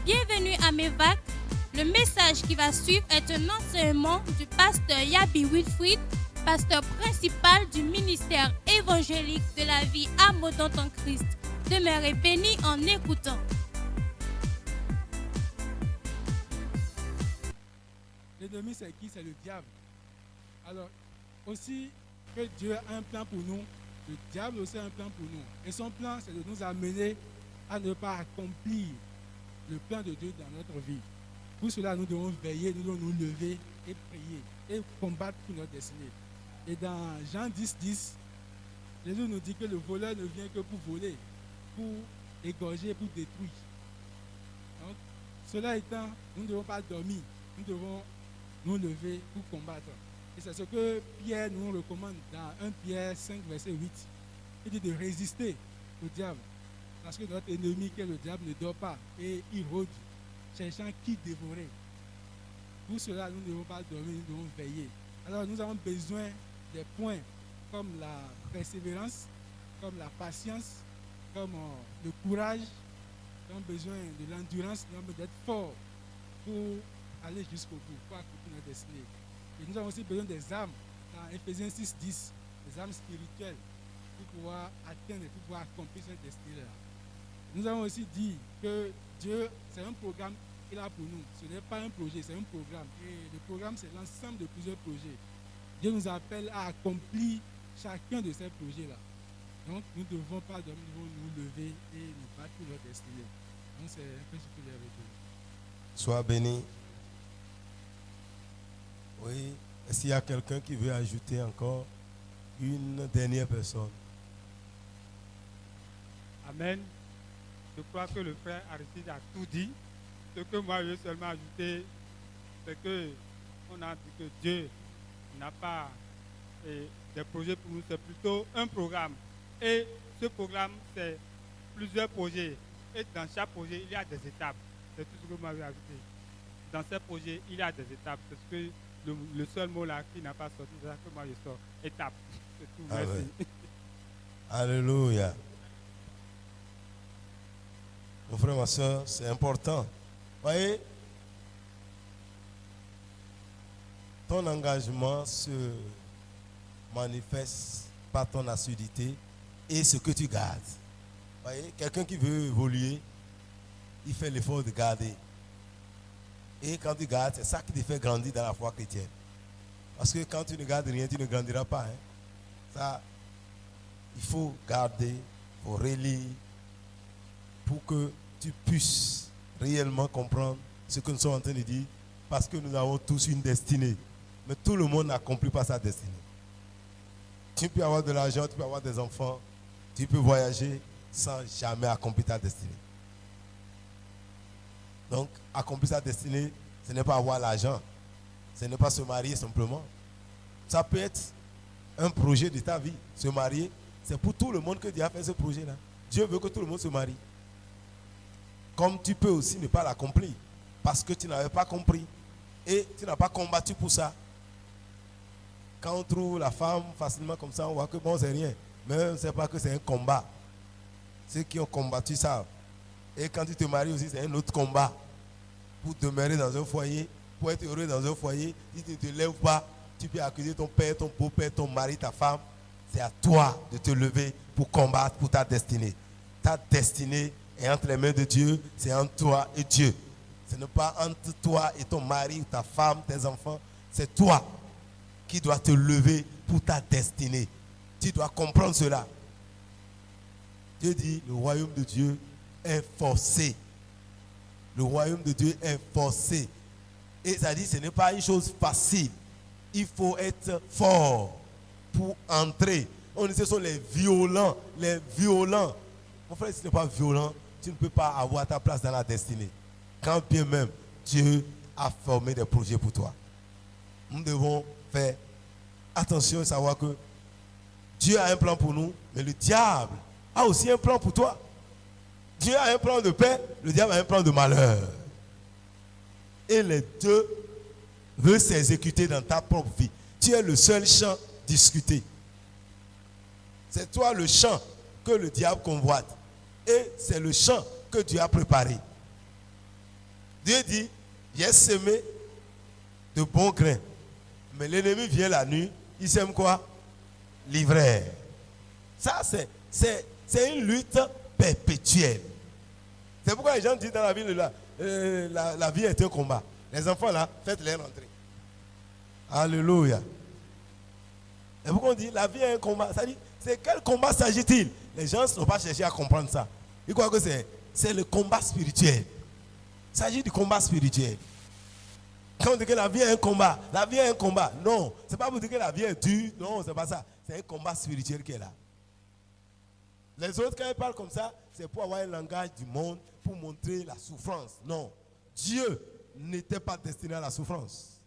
Bienvenue à Mévac. Le message qui va suivre est un enseignement du pasteur Yabi Wilfrid, pasteur principal du ministère évangélique de la vie abondante en Christ. Demeurez bénis en écoutant. L'ennemi, c'est qui? C'est le diable. Alors, aussi que Dieu a un plan pour nous, le diable aussi a un plan pour nous. Et son plan, c'est de nous amener à ne pas accomplir le plan de Dieu dans notre vie. Pour cela, nous devons veiller, nous devons nous lever et prier et combattre pour notre destinée. Et dans Jean 10, Jésus nous dit que le voleur ne vient que pour voler, pour égorger, pour détruire. Donc, cela étant, nous ne devons pas dormir, nous devons nous lever pour combattre. Et c'est ce que Pierre nous recommande dans 1 Pierre 5, verset 8. Il dit de résister au diable. Parce que notre ennemi, qui est le diable, ne dort pas et il rôde, cherchant qui dévorer. Pour cela, nous ne devons pas dormir, nous devons veiller. Alors nous avons besoin des points comme la persévérance, comme la patience, comme le courage. Nous avons besoin de l'endurance, nous avons besoin d'être forts pour aller jusqu'au bout, pour accomplir notre destinée. Et nous avons aussi besoin des âmes, dans Ephésiens 6, 10, des âmes spirituelles, pour pouvoir atteindre et pour pouvoir accomplir cette destinée-là. Nous avons aussi dit que Dieu, c'est un programme qu'il a pour nous. Ce n'est pas un projet, c'est un programme. Et le programme, c'est l'ensemble de plusieurs projets. Dieu nous appelle à accomplir chacun de ces projets-là. Donc, nous ne devons pas dormir, nous devons nous lever et nous battre pour notre destinée. Donc, c'est un peu ce que j'ai avec vous. Sois béni. Oui. Est-ce qu'il y a quelqu'un qui veut ajouter encore une dernière personne? Amen. Je crois que le frère Aristide a tout dit. Ce que moi je veux seulement ajouter, c'est que on a dit que Dieu n'a pas des projets pour nous, c'est plutôt un programme. Et ce programme, c'est plusieurs projets. Et dans chaque projet, il y a des étapes. C'est tout ce que moi je veux ajouter. Dans ces projets, il y a des étapes. C'est ce que le seul mot là qui n'a pas sorti, c'est ça que moi je sors. Étape. C'est tout. Ah Merci. ouais. Alléluia. Mon frère, ma soeur, c'est important. Voyez, ton engagement se manifeste par ton assiduité et ce que tu gardes. Voyez, quelqu'un qui veut évoluer, il fait l'effort de garder. Et quand tu gardes, c'est ça qui te fait grandir dans la foi chrétienne. Parce que quand tu ne gardes rien, tu ne grandiras pas. Ça, il faut garder, il faut relire pour que tu puisses réellement comprendre ce que nous sommes en train de dire, parce que nous avons tous une destinée. Mais tout le monde n'accomplit pas sa destinée. Tu peux avoir de l'argent, tu peux avoir des enfants, tu peux voyager sans jamais accomplir ta destinée. Donc, accomplir sa destinée, ce n'est pas avoir l'argent, ce n'est pas se marier simplement. Ça peut être un projet de ta vie. Se marier, c'est pour tout le monde que Dieu a fait ce projet-là. Dieu veut que tout le monde se marie. Comme tu peux aussi ne pas l'accomplir, parce que tu n'avais pas compris et tu n'as pas combattu pour ça. Quand on trouve la femme facilement comme ça, on voit que bon, c'est rien. Mais on ne sait pas que c'est un combat. Ceux qui ont combattu savent. Et quand tu te maries aussi, c'est un autre combat. Pour demeurer dans un foyer, pour être heureux dans un foyer, si tu ne te lèves pas, tu peux accuser ton père, ton beau-père, ton mari, ta femme. C'est à toi de te lever pour combattre pour ta destinée. Ta destinée est entre les mains de Dieu, c'est entre toi et Dieu. Ce n'est pas entre toi et ton mari, ta femme, tes enfants. C'est toi qui dois te lever pour ta destinée. Tu dois comprendre cela. Dieu dit, le royaume de Dieu est forcé. Le royaume de Dieu est forcé. Et ça dit, ce n'est pas une chose facile. Il faut être fort pour entrer. On dit, ce sont les violents. Les violents. Mon frère, si tu n'es pas violent, tu ne peux pas avoir ta place dans la destinée. Quand bien même Dieu a formé des projets pour toi. Nous devons faire attention et savoir que Dieu a un plan pour nous, mais le diable a aussi un plan pour toi. Dieu a un plan de paix, le diable a un plan de malheur. Et les deux veulent s'exécuter dans ta propre vie. Tu es le seul champ discuté. C'est toi le champ que le diable convoite. Et c'est le champ que Dieu a préparé. Dieu dit, j'ai semé de bons grains. Mais l'ennemi vient la nuit, il sème quoi? L'ivraie. Ça, c'est une lutte perpétuelle. C'est pourquoi les gens disent dans la vie, la vie est un combat. Les enfants là, faites-les rentrer. Alléluia. Et pourquoi on dit la vie est un combat? Ça dit, c'est quel combat s'agit-il? Les gens n'ont pas cherché à comprendre ça. Ils croient que c'est le combat spirituel. Il s'agit du combat spirituel. Quand on dit que la vie est un combat, la vie est un combat. Non, c'est pas pour dire que la vie est dure. Non, c'est pas ça. C'est un combat spirituel qui est là. Les autres, quand ils parlent comme ça, c'est pour avoir un langage du monde, pour montrer la souffrance. Non. Dieu n'était pas destiné à la souffrance.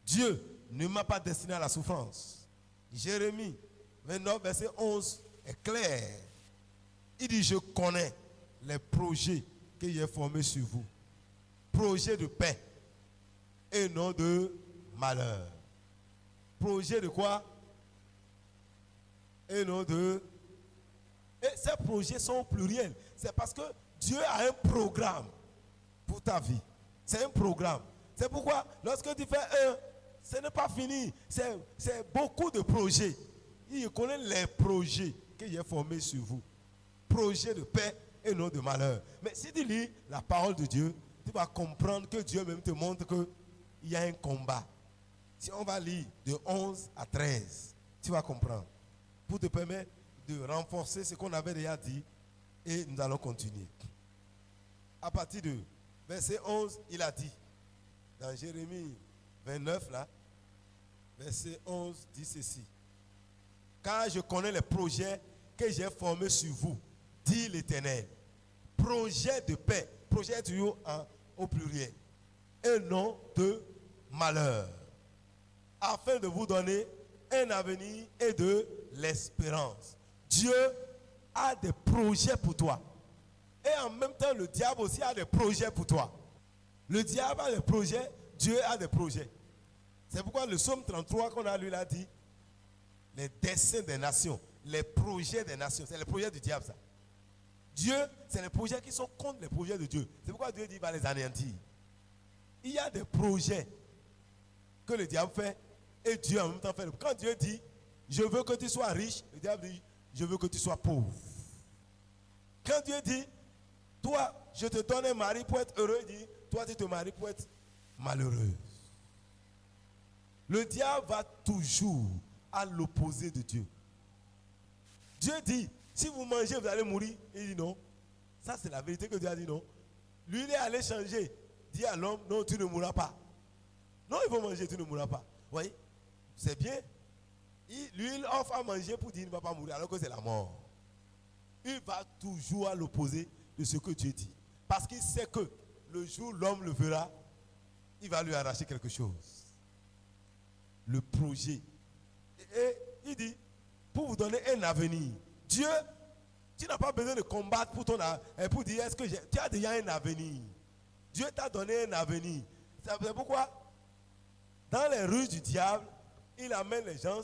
Dieu ne m'a pas destiné à la souffrance. Jérémie 29, verset 11 est clair. Il dit, je connais les projets que j'ai formés sur vous. Projets de paix et non de malheur. Projet de quoi? Et non de... Et ces projets sont pluriels. C'est parce que Dieu a un programme pour ta vie. C'est un programme. C'est pourquoi, lorsque tu fais un, ce n'est pas fini. C'est beaucoup de projets. Il connaît les projets que j'ai formés sur vous. Projets de paix et non de malheur. Mais si tu lis la parole de Dieu, tu vas comprendre que Dieu même te montre qu'il y a un combat. Si on va lire de 11 à 13, tu vas comprendre. Pour te permettre de renforcer ce qu'on avait déjà dit et nous allons continuer. À partir de verset 11, il a dit, dans Jérémie 29, là, verset 11, dit ceci. Car je connais les projets que j'ai formés sur vous, dit l'Éternel. Projet de paix, projet toujours au pluriel, et non de malheur, afin de vous donner un avenir et de l'espérance. Dieu a des projets pour toi. Et en même temps, le diable aussi a des projets pour toi. Le diable a des projets, Dieu a des projets. C'est pourquoi le psaume 33 qu'on a lu là dit, les desseins des nations, les projets des nations, c'est les projets du diable ça. Dieu, c'est les projets qui sont contre les projets de Dieu. C'est pourquoi Dieu dit qu'il va les anéantir. Il y a des projets que le diable fait et Dieu en même temps fait. Quand Dieu dit, je veux que tu sois riche, le diable dit, je veux que tu sois pauvre. Quand Dieu dit, toi, je te donne un mari pour être heureux, il dit, toi, tu te maries pour être malheureux. Le diable va toujours à l'opposé de Dieu. Dieu dit, si vous mangez, vous allez mourir. Il dit non. Ça, c'est la vérité que Dieu a dit non. Lui, il est allé changer. Dit à l'homme, non, tu ne mourras pas. Non, il faut manger, tu ne mourras pas. Vous voyez, c'est bien. Lui, il offre à manger pour dire qu'il ne va pas mourir, alors que c'est la mort. Il va toujours à l'opposé de ce que Dieu dit. Parce qu'il sait que le jour où l'homme le verra, il va lui arracher quelque chose. Le projet. Et il dit, pour vous donner un avenir. Dieu, tu n'as pas besoin de combattre pour dire, est-ce que tu as déjà un avenir. Dieu t'a donné un avenir. C'est pourquoi, dans les rues du diable, il amène les gens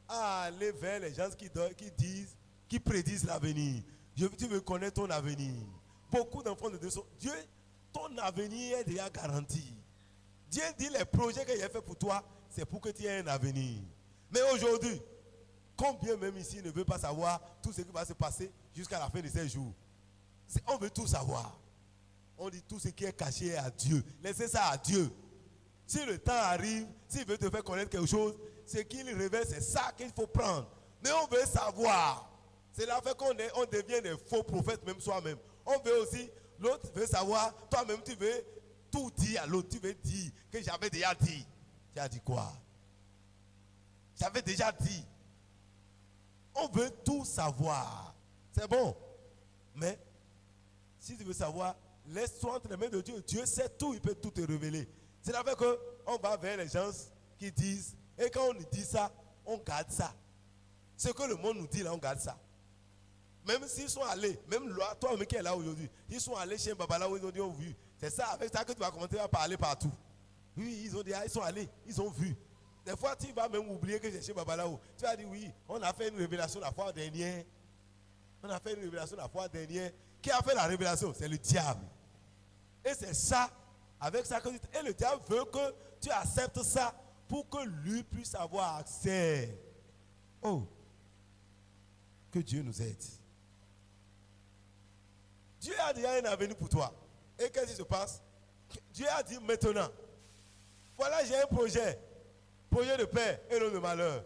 à aller vers les gens qui prédisent l'avenir. Tu veux connaître ton avenir. Beaucoup d'enfants de Dieu sont, Dieu, ton avenir est déjà garanti. Dieu dit les projets qu'il a fait pour toi, c'est pour que tu aies un avenir. Mais aujourd'hui, combien même ici ne veut pas savoir tout ce qui va se passer jusqu'à la fin de ces jours? On veut tout savoir. On dit tout ce qui est caché à Dieu. Laissez ça à Dieu. Si le temps arrive, s'il veut te faire connaître quelque chose, ce qu'il révèle, c'est ça qu'il faut prendre. Mais on veut savoir. C'est là fait qu'on devient des faux prophètes, même soi-même. On veut aussi, l'autre veut savoir, toi-même tu veux tout dire à l'autre. Tu veux dire que j'avais déjà dit. Tu as dit quoi? J'avais déjà dit. On veut tout savoir. C'est bon. Mais, si tu veux savoir, laisse-toi entre les mains de Dieu. Dieu sait tout, il peut tout te révéler. C'est là fait qu'on va vers les gens qui disent, et quand on nous dit ça, on garde ça. Ce que le monde nous dit là, on garde ça. Même s'ils sont allés, même toi qui es là aujourd'hui, ils sont allés chez Babalawo, ils ont vu. C'est ça, avec ça que tu vas commencer à parler partout. Oui, ils sont allés, ils ont vu. Des fois, tu vas même oublier que c'est chez Babalawo. Tu vas dire, oui, on a fait une révélation la fois dernière. On a fait une révélation la fois dernière. Qui a fait la révélation? C'est le diable. Et c'est ça avec ça. Et le diable veut que tu acceptes ça pour que lui puisse avoir accès. Oh, que Dieu nous aide. Dieu a déjà un avenir pour toi. Et qu'est-ce qui se passe? Dieu a dit maintenant, voilà, j'ai un projet de paix et non de malheur.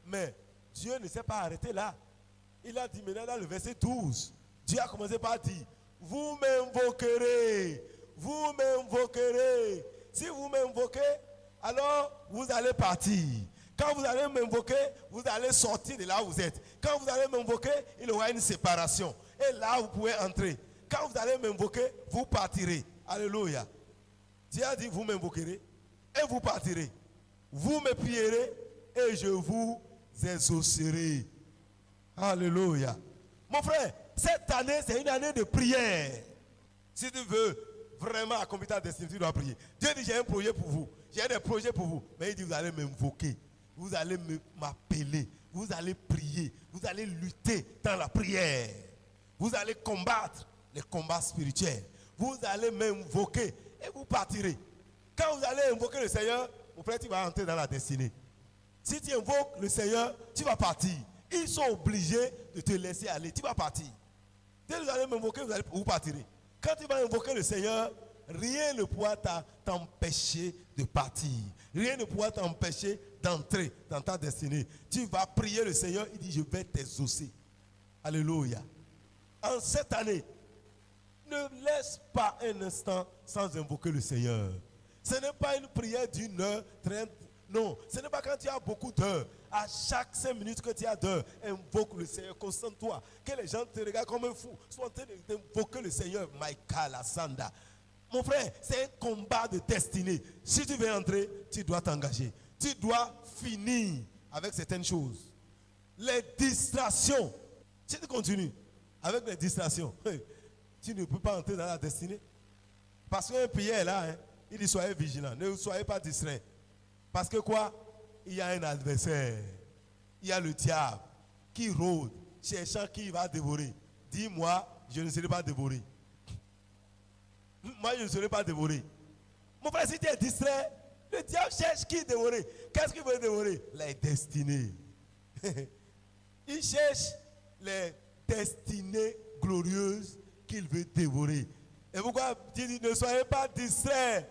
Mais Dieu ne s'est pas arrêté là. Il a dit maintenant dans le verset 12, Dieu a commencé par dire, vous m'invoquerez, vous m'invoquerez. Si vous m'invoquez, alors vous allez partir. Quand vous allez m'invoquer, vous allez sortir de là où vous êtes. Quand vous allez m'invoquer, il y aura une séparation. Et là, vous pouvez entrer. Quand vous allez m'invoquer, vous partirez. Alléluia. Dieu a dit, vous m'invoquerez et vous partirez. Vous me prierez et je vous exaucerai. Alléluia. Mon frère, cette année, c'est une année de prière. Si tu veux vraiment accomplir ta destinée, tu dois prier. Dieu dit, j'ai un projet pour vous. J'ai des projets pour vous. Mais il dit, vous allez m'invoquer. Vous allez m'appeler. Vous allez prier. Vous allez lutter dans la prière. Vous allez combattre les combats spirituels. Vous allez m'invoquer et vous partirez. Quand vous allez invoquer le Seigneur, mon frère, tu vas entrer dans la destinée. Si tu invoques le Seigneur, tu vas partir. Ils sont obligés de te laisser aller. Tu vas partir. Dès que vous allez m'invoquer, vous partirez. Quand tu vas invoquer le Seigneur, rien ne pourra t'empêcher de partir. Rien ne pourra t'empêcher d'entrer dans ta destinée. Tu vas prier le Seigneur, il dit, je vais t'exaucer. Alléluia. En cette année, ne laisse pas un instant sans invoquer le Seigneur. Ce n'est pas une prière d'une heure, 30. Non, ce n'est pas quand tu as beaucoup d'heures. À chaque 5 minutes que tu as d'heures, invoque le Seigneur, concentre-toi. Que les gens te regardent comme un fou. Sois en train d'invoquer le Seigneur. Maïkala Sanda. Mon frère, c'est un combat de destinée. Si tu veux entrer, tu dois t'engager. Tu dois finir avec certaines choses. Les distractions. Si tu continues avec les distractions, tu ne peux pas entrer dans la destinée. Parce qu'un prière est là, hein, il dit soyez vigilants, ne soyez pas distraits. Parce que quoi? Il y a un adversaire. Il y a le diable qui rôde, cherchant qui va dévorer. Dis-moi, je ne serai pas dévoré. Moi, je ne serai pas dévoré. Mon frère, si tu es distrait, le diable cherche qui dévorer. Qu'est-ce qu'il veut dévorer? Les destinées. Il cherche les destinées glorieuses qu'il veut dévorer. Et pourquoi Dieu dit ne soyez pas distraits.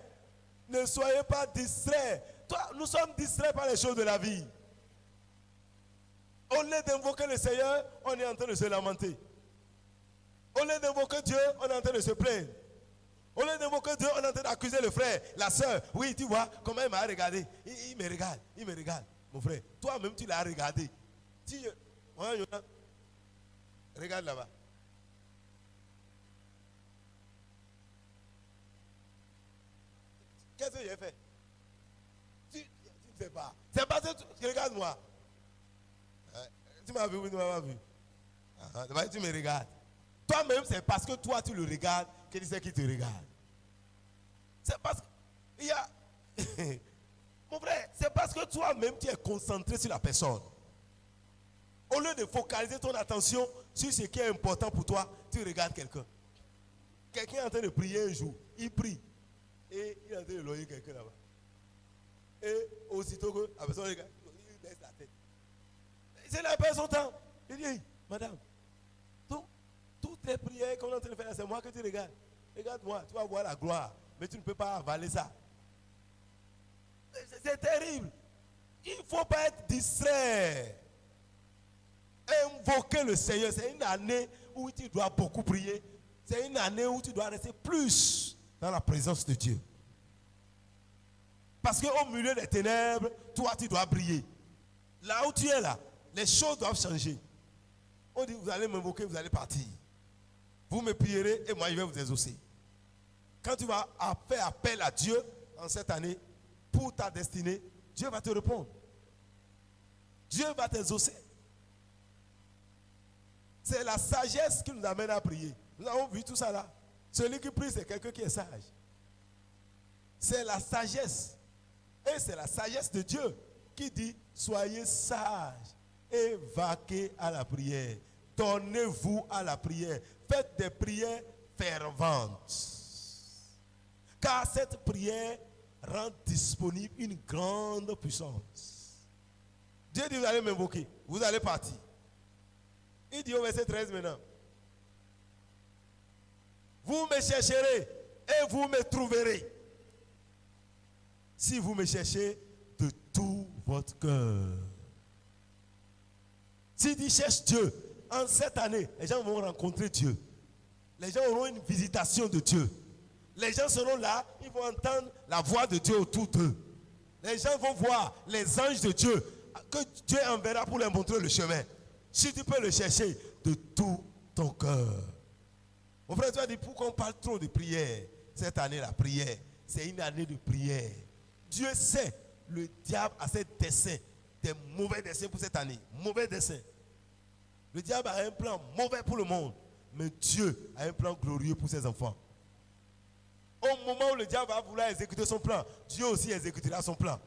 Ne soyez pas distraits. Toi, nous sommes distraits par les choses de la vie. Au lieu d'invoquer le Seigneur, on est en train de se lamenter. Au lieu d'invoquer Dieu, on est en train de se plaindre. Au lieu d'invoquer Dieu, on est en train d'accuser le frère, la soeur. Oui, tu vois, comment il m'a regardé. Il me regarde, il me regarde. Mon frère, toi-même, tu l'as regardé. Regarde là-bas. Qu'est-ce que j'ai fait? Tu ne fais pas. C'est parce que tu regardes moi. Tu m'as vu ou tu ne m'as pas vu? Tu me regardes. Toi-même, c'est parce que toi, tu le regardes que tu sais qu'il te regarde. C'est parce qu'il y a... Mon frère, c'est parce que toi-même, tu es concentré sur la personne. Au lieu de focaliser ton attention sur ce qui est important pour toi, tu regardes quelqu'un. Quelqu'un est en train de prier un jour. Il prie. Et il est en train de loyer quelqu'un là-bas. Et aussitôt que la personne regarde, il baisse la tête. C'est la personne temps. Il dit, hey, madame, toutes les prières qu'on est en train de faire, c'est moi que tu regardes. Regarde-moi, tu vas voir la gloire. Mais tu ne peux pas avaler ça. C'est terrible. Il ne faut pas être distrait. Invoquer le Seigneur, c'est une année où tu dois beaucoup prier. C'est une année où tu dois rester plus dans la présence de Dieu. Parce qu'au milieu des ténèbres, toi, tu dois briller. Là où tu es là, les choses doivent changer. On dit, vous allez m'invoquer, vous allez partir. Vous me prierez et moi, je vais vous exaucer. Quand tu vas faire appel à Dieu en cette année, pour ta destinée, Dieu va te répondre. Dieu va t'exaucer. C'est la sagesse qui nous amène à prier. Nous avons vu tout ça là. Celui qui prie, c'est quelqu'un qui est sage. C'est la sagesse. Et c'est la sagesse de Dieu qui dit, soyez sages et vaquez à la prière. Donnez-vous à la prière. Faites des prières ferventes. Car cette prière rend disponible une grande puissance. Dieu dit, vous allez m'invoquer, vous allez partir. Il dit au verset 13 maintenant. Vous me chercherez et vous me trouverez. Si vous me cherchez de tout votre cœur. Si tu cherches Dieu, en cette année, les gens vont rencontrer Dieu. Les gens auront une visitation de Dieu. Les gens seront là, ils vont entendre la voix de Dieu autour d'eux. Les gens vont voir les anges de Dieu que Dieu enverra pour leur montrer le chemin. Si tu peux le chercher de tout ton cœur. Mon frère, tu as dit pourquoi on parle trop de prière. Cette année, la prière, c'est une année de prière. Dieu sait, le diable a ses desseins, des mauvais desseins pour cette année. Mauvais desseins. Le diable a un plan mauvais pour le monde, mais Dieu a un plan glorieux pour ses enfants. Au moment où le diable va vouloir exécuter son plan, Dieu aussi exécutera son plan.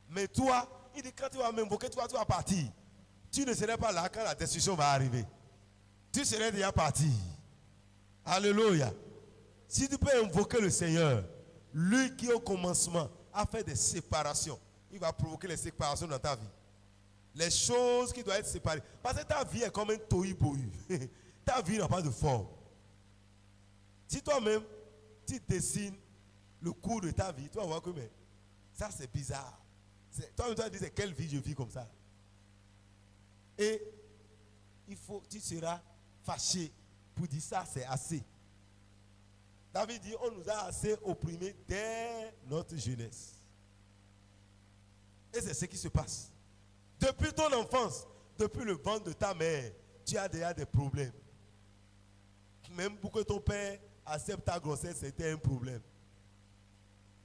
Mais toi, il dit quand tu vas m'invoquer, toi tu vas partir. Tu ne serais pas là quand la destruction va arriver. Tu serais déjà parti. Alléluia. Si tu peux invoquer le Seigneur, lui qui au commencement a fait des séparations, il va provoquer les séparations dans ta vie. Les choses qui doivent être séparées. Parce que ta vie est comme un tohu-bohu. Ta vie n'a pas de forme. Si toi-même, tu dessines le cours de ta vie, tu vas voir que mais, ça c'est bizarre. Toi-même, tu vas dire, quelle vie je vis comme ça. Et tu seras fâché pour dire ça c'est assez. David dit, on nous a assez opprimés dès notre jeunesse. Et c'est ce qui se passe. Depuis ton enfance, depuis le ventre de ta mère, tu as déjà des problèmes. Même pour que ton père accepte ta grossesse, c'était un problème.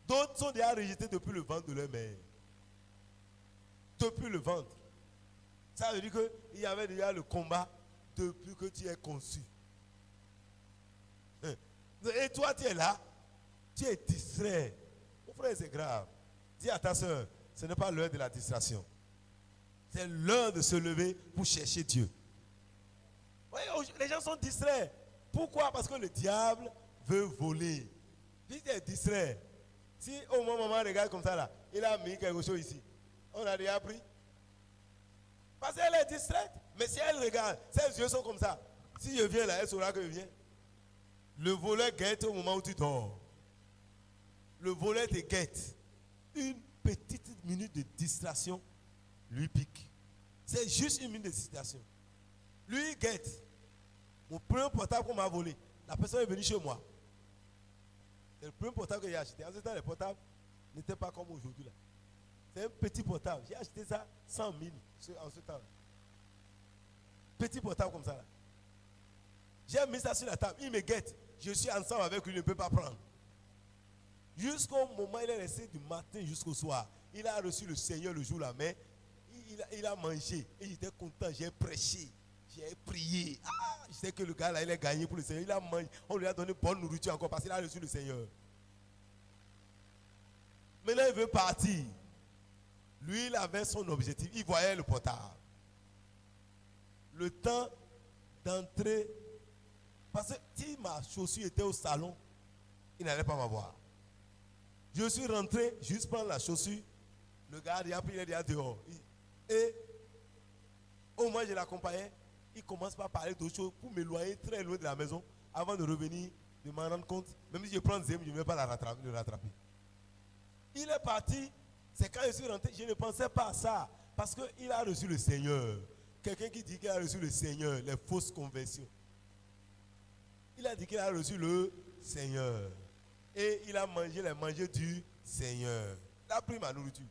D'autres sont déjà rejetés depuis le ventre de leur mère. Depuis le ventre. Ça veut dire qu'il y avait déjà le combat depuis que tu es conçu. Et toi, tu es là, tu es distrait. Mon frère, c'est grave. Dis à ta soeur, ce n'est pas l'heure de la distraction. C'est l'heure de se lever pour chercher Dieu. Oui, les gens sont distraits. Pourquoi? Parce que le diable veut voler. Puis tu es distrait. Si au moment où maman regarde comme ça là, il a mis quelque chose ici. On a déjà pris. Parce qu'elle est distraite. Mais si elle regarde, ses yeux sont comme ça. Si je viens là, elle saura que je viens. Le voleur guette au moment où tu dors. Le voleur te guette. Une petite minute de distraction lui pique. C'est juste une minute de distraction. Lui il guette. Mon premier portable qu'on m'a volé, la personne est venue chez moi. C'est le premier portable que j'ai acheté. En ce temps, les portables n'étaient pas comme aujourd'hui là. C'est un petit portable. J'ai acheté ça 100 000 en ce temps. Petit portable comme ça là. J'ai mis ça sur la table. Il me guette. Je suis ensemble avec lui, il ne peut pas prendre. Jusqu'au moment, il est resté du matin jusqu'au soir. Il a reçu le Seigneur le jour là, mais il a mangé. Et j'étais content, j'ai prêché. J'ai prié. Je sais que le gars là, il a gagné pour le Seigneur. Il a mangé. On lui a donné bonne nourriture encore parce qu'il a reçu le Seigneur. Maintenant, il veut partir. Lui, il avait son objectif. Il voyait le portable. Le temps d'entrer. Parce que si ma chaussure était au salon, il n'allait pas m'avoir. Je suis rentré, juste prendre la chaussure. Le gars il a pris, il est déjà dehors. Et au moins je l'accompagnais. Il commence par parler d'autres choses pour m'éloigner très loin de la maison avant de revenir, de m'en rendre compte. Même si je prends Zem, je ne vais pas le rattraper. Il est parti. C'est quand je suis rentré, je ne pensais pas à ça. Parce qu'il a reçu le Seigneur. Quelqu'un qui dit qu'il a reçu le Seigneur, les fausses conversions. Il a dit qu'il a reçu le Seigneur. Et il a mangé les manger du Seigneur. Il a pris ma nourriture.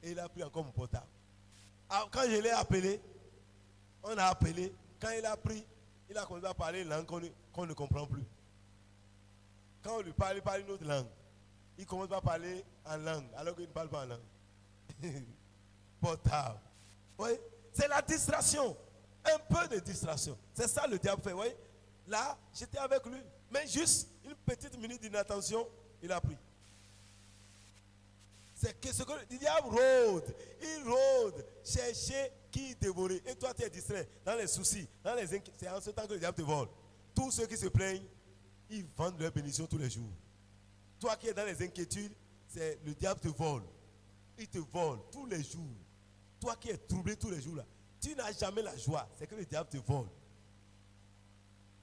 Et il a pris encore mon portable. Alors, quand je l'ai appelé, on a appelé. Quand il a pris, il a commencé à parler une langue qu'on ne comprend plus. Quand on lui parle, il parle une autre langue. Il commence à parler en langue, alors qu'il ne parle pas en langue. Portable. Oui, c'est la distraction. Un peu de distraction. C'est ça le diable fait. Oui. Là, j'étais avec lui. Mais juste une petite minute d'inattention, il a pris. C'est que ce que le diable rôde. Il rôde. Chercher qui dévorer. Et toi, tu es distrait dans les soucis, dans les inquiétudes. C'est en ce temps que le diable te vole. Tous ceux qui se plaignent, ils vendent leur bénédiction tous les jours. Toi qui es dans les inquiétudes, c'est le diable te vole. Il te vole tous les jours. Toi qui es troublé tous les jours là, tu n'as jamais la joie. C'est que le diable te vole.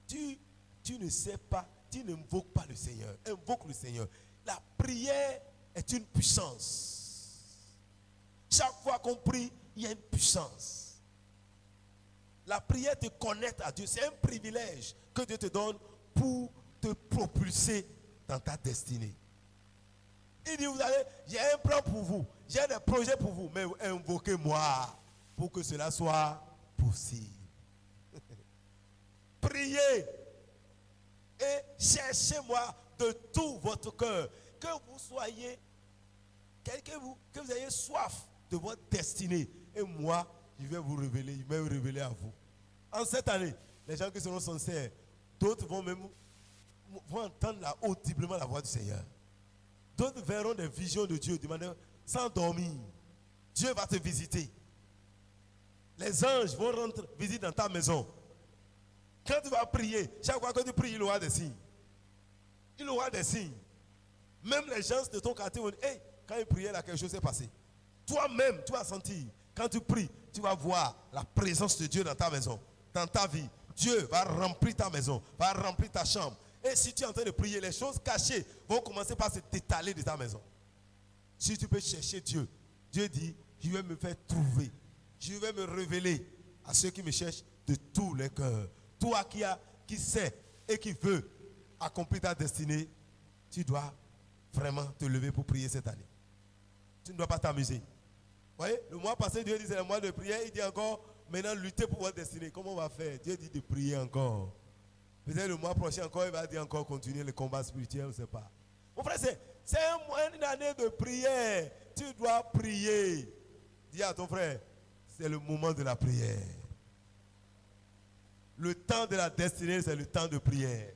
Tu ne sais pas, tu n'invoques pas le Seigneur. Invoque le Seigneur. La prière est une puissance. Chaque fois qu'on prie, il y a une puissance. La prière te connecte à Dieu. C'est un privilège que Dieu te donne pour te propulser dans ta destinée. Il dit, vous allez, j'ai un plan pour vous, j'ai des projets pour vous, mais invoquez-moi pour que cela soit possible. Priez et cherchez-moi de tout votre cœur. Que vous soyez, que vous ayez soif de votre destinée. Et moi, je vais vous révéler, je vais vous révéler à vous. En cette année, les gens qui seront sincères, d'autres vont entendre audiblement la voix du Seigneur. D'autres verront des visions de Dieu de manière sans dormir. Dieu va te visiter. Les anges vont rentrer visiter dans ta maison. Quand tu vas prier, chaque fois que tu pries, il aura des signes. Il aura des signes. Même les gens de ton quartier vont dire, hey, quand il priait là, quelque chose s'est passé. Toi-même, tu vas sentir. Quand tu pries, tu vas voir la présence de Dieu dans ta maison, dans ta vie. Dieu va remplir ta maison, va remplir ta chambre. Et si tu es en train de prier, les choses cachées vont commencer par se détaler de ta maison. Si tu peux chercher Dieu, Dieu dit, je vais me faire trouver. Je vais me révéler à ceux qui me cherchent de tous les cœurs. Toi qui sait et qui veut accomplir ta destinée, tu dois vraiment te lever pour prier cette année. Tu ne dois pas t'amuser. Vous voyez, le mois passé, Dieu disait le mois de prière, il dit encore, maintenant luttez pour votre destinée. Comment on va faire? Dieu dit de prier encore. Peut-être le mois prochain encore, il va dire encore continuer le combat spirituel, on ne sait pas. Mon frère, c'est une année de prière. Tu dois prier. Dis à ton frère, c'est le moment de la prière. Le temps de la destinée, c'est le temps de prière.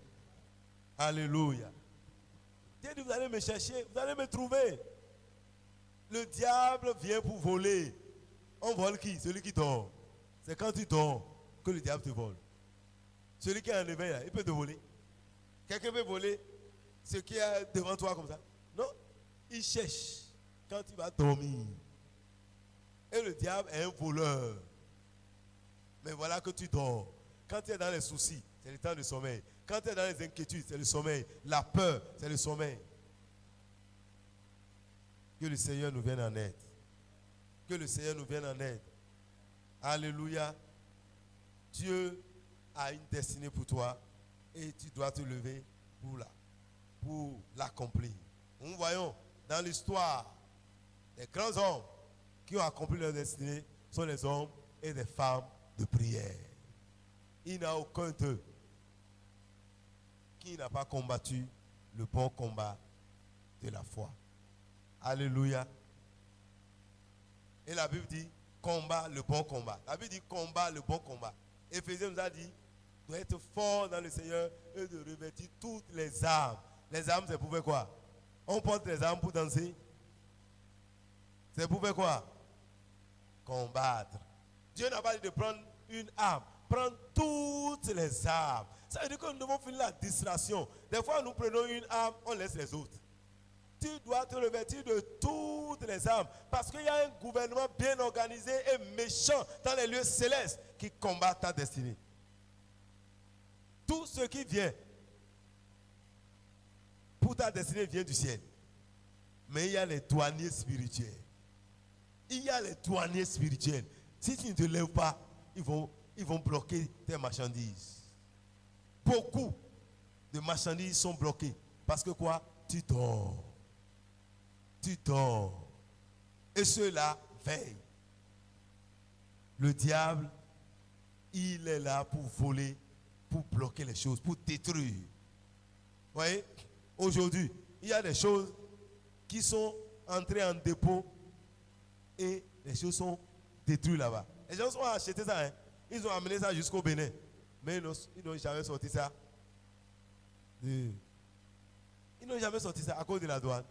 Alléluia. Dieu dit, vous allez me chercher, vous allez me trouver. Le diable vient pour voler. On vole qui? Celui qui dort. C'est quand tu dors que le diable te vole. Celui qui est en éveil, il peut te voler. Quelqu'un peut voler ce qui est devant toi comme ça. Non, il cherche quand il va dormir. Et le diable est un voleur. Mais voilà que tu dors. Quand tu es dans les soucis, c'est le temps de sommeil. Quand tu es dans les inquiétudes, c'est le sommeil. La peur, c'est le sommeil. Que le Seigneur nous vienne en aide. Que le Seigneur nous vienne en aide. Alléluia. Dieu a une destinée pour toi et tu dois te lever pour l'accomplir. Nous voyons dans l'histoire, les grands hommes qui ont accompli leur destinée sont les hommes et des femmes de prière. Il n'y a aucun d'eux qui n'a pas combattu le bon combat de la foi. Alléluia. Et la Bible dit combat le bon combat. La Bible dit combat le bon combat. Éphésiens nous a dit doit être fort dans le Seigneur et de revêtir toutes les armes. Les armes, c'est pour faire quoi? On porte les armes pour danser. C'est pour faire quoi? Combattre. Dieu n'a pas dit de prendre une arme. Prendre toutes les armes. Ça veut dire que nous devons finir la distraction. Des fois, nous prenons une arme, on laisse les autres. Tu dois te revêtir de toutes les armes. Parce qu'il y a un gouvernement bien organisé et méchant dans les lieux célestes qui combat ta destinée. Tout ce qui vient pour ta destinée vient du ciel. Mais il y a les douaniers spirituels. Il y a les douaniers spirituels. Si tu ne te lèves pas, ils vont bloquer tes marchandises. Beaucoup de marchandises sont bloquées. Parce que quoi? Tu dors. Tu dors. Et ceux-là veillent. Le diable, il est là pour voler, pour bloquer les choses, pour détruire. Vous voyez? Aujourd'hui, il y a des choses qui sont entrées en dépôt et les choses sont détruites là-bas. Les gens ont acheté ça, hein? Ils ont amené ça jusqu'au Bénin. Mais ils n'ont jamais sorti ça. Ils n'ont jamais sorti ça à cause de la douane.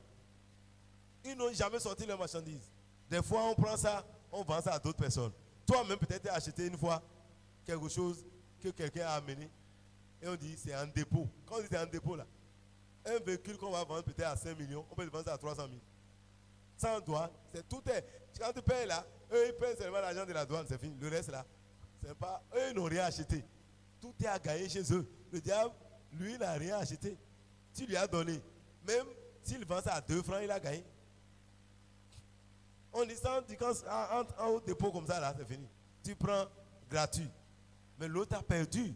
Ils n'ont jamais sorti leurs marchandises. Des fois, on prend ça, on vend ça à d'autres personnes. Toi-même, peut-être, tu as acheté une fois quelque chose que quelqu'un a amené. Et on dit, c'est en dépôt. Quand on dit c'est en dépôt, là, Un véhicule qu'on va vendre peut-être à 5 millions, on peut le vendre à 300 000. Sans douane, c'est tout est. Quand tu payes là, eux ils payent seulement l'argent de la douane, c'est fini. Le reste là, c'est pas. Eux ils n'ont rien acheté. Tout est à gagner chez eux. Le diable, lui, il n'a rien acheté. Tu lui as donné. Même s'il vend ça à 2 francs, il a gagné. On dit ça, quand en haut dépôt comme ça là, c'est fini. Tu prends gratuit. Mais l'autre a perdu.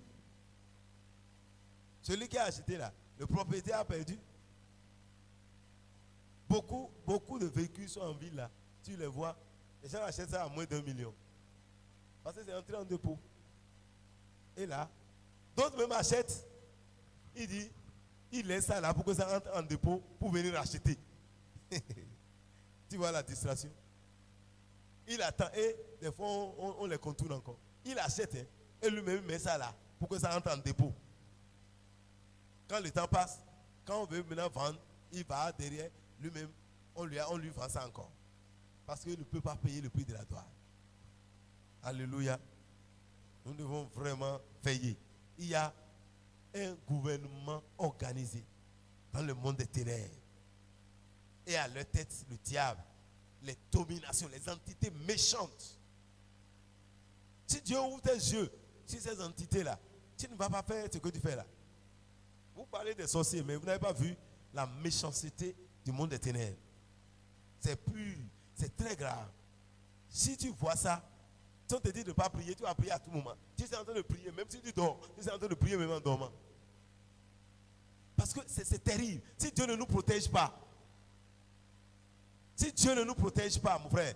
Celui qui a acheté là, le propriétaire a perdu. Beaucoup de véhicules sont en ville là. Tu les vois. Les gens achètent ça à moins d'1 million. Parce que c'est entré en dépôt. Et là, d'autres même achètent. Il dit, il laisse ça là pour que ça entre en dépôt pour venir acheter. Tu vois la distraction. Il attend et des fois on les contourne encore. Il achète et lui-même met ça là pour que ça entre en dépôt. Quand le temps passe, quand on veut maintenant vendre, il va derrière lui-même, on lui vend ça encore. Parce qu'il ne peut pas payer le prix de la douane. Alléluia. Nous devons vraiment veiller. Il y a un gouvernement organisé dans le monde des ténèbres. Et à leur tête, le diable, les dominations, les entités méchantes. Si Dieu ouvre tes yeux sur ces entités-là, tu ne vas pas faire ce que tu fais là. Vous parlez des sorciers, mais vous n'avez pas vu la méchanceté du monde des ténèbres. C'est pur, c'est très grave. Si tu vois ça, si on te dit de ne pas prier, tu vas prier à tout moment. Tu es en train de prier, même si tu dors, tu es en train de prier même en dormant. Parce que c'est terrible. Si Dieu ne nous protège pas, mon frère,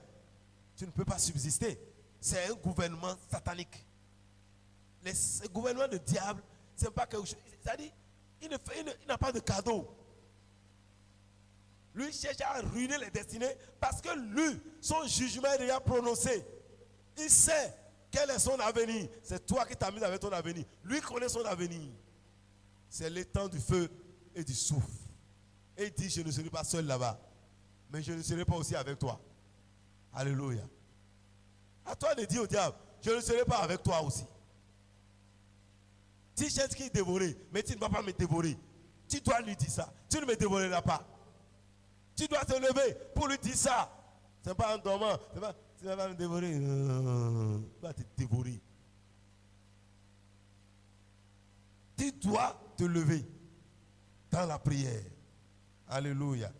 tu ne peux pas subsister. C'est un gouvernement satanique. Le gouvernement de diable, c'est pas quelque chose. C'est-à-dire, il n'a pas de cadeau. Lui cherche à ruiner les destinées parce que lui, son jugement est déjà prononcé. Il sait quel est son avenir. C'est toi qui t'amuses avec ton avenir. Lui connaît son avenir. C'est le temps du feu et du souffle. Et il dit, je ne serai pas seul là-bas. Mais je ne serai pas aussi avec toi. Alléluia. À toi de dire au diable, je ne serai pas avec toi aussi. Tu cherches qui dévorer, mais tu ne vas pas me dévorer. Tu dois lui dire ça. Tu ne me dévoreras pas. Tu dois te lever pour lui dire ça. Ce n'est pas en dormant. Tu ne vas pas me dévorer. Tu vas te dévorer. Tu dois te lever dans la prière. Alléluia.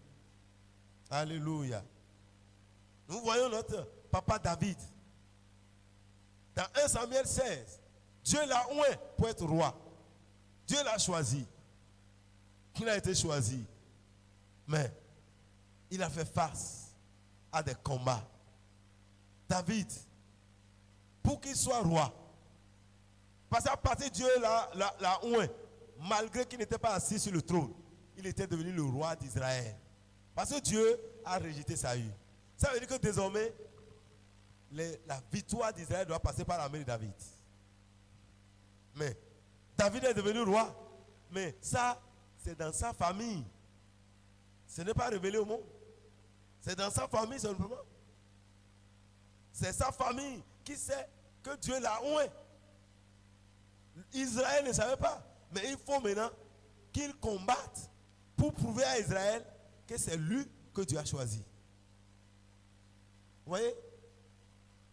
Alléluia. Nous voyons notre papa David. Dans 1 Samuel 16, Dieu l'a oint pour être roi. Dieu l'a choisi. Il a été choisi. Mais il a fait face à des combats. David, pour qu'il soit roi, parce qu'à partir de Dieu l'a oint, malgré qu'il n'était pas assis sur le trône, il était devenu le roi d'Israël. Parce que Dieu a rejeté Saül. Ça veut dire que désormais, la victoire d'Israël doit passer par la main de David. Mais David est devenu roi. Mais ça, c'est dans sa famille. Ce n'est pas révélé au monde. C'est dans sa famille simplement. C'est sa famille qui sait que Dieu l'a oint. Israël ne savait pas. Mais il faut maintenant qu'il combatte pour prouver à Israël que c'est lui que Dieu a choisi. Vous voyez?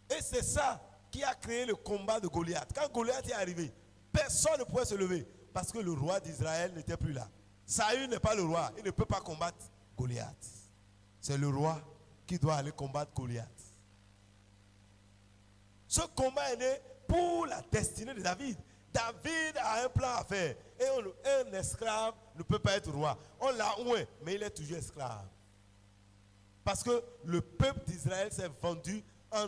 Et c'est ça qui a créé le combat de Goliath. Quand Goliath est arrivé, personne ne pouvait se lever parce que le roi d'Israël n'était plus là. Saül n'est pas le roi. Il ne peut pas combattre Goliath. C'est le roi qui doit aller combattre Goliath. Ce combat est né pour la destinée de David. David a un plan à faire. Et un esclave ne peut pas être roi. On l'a oint, mais il est toujours esclave. Parce que le peuple d'Israël s'est vendu en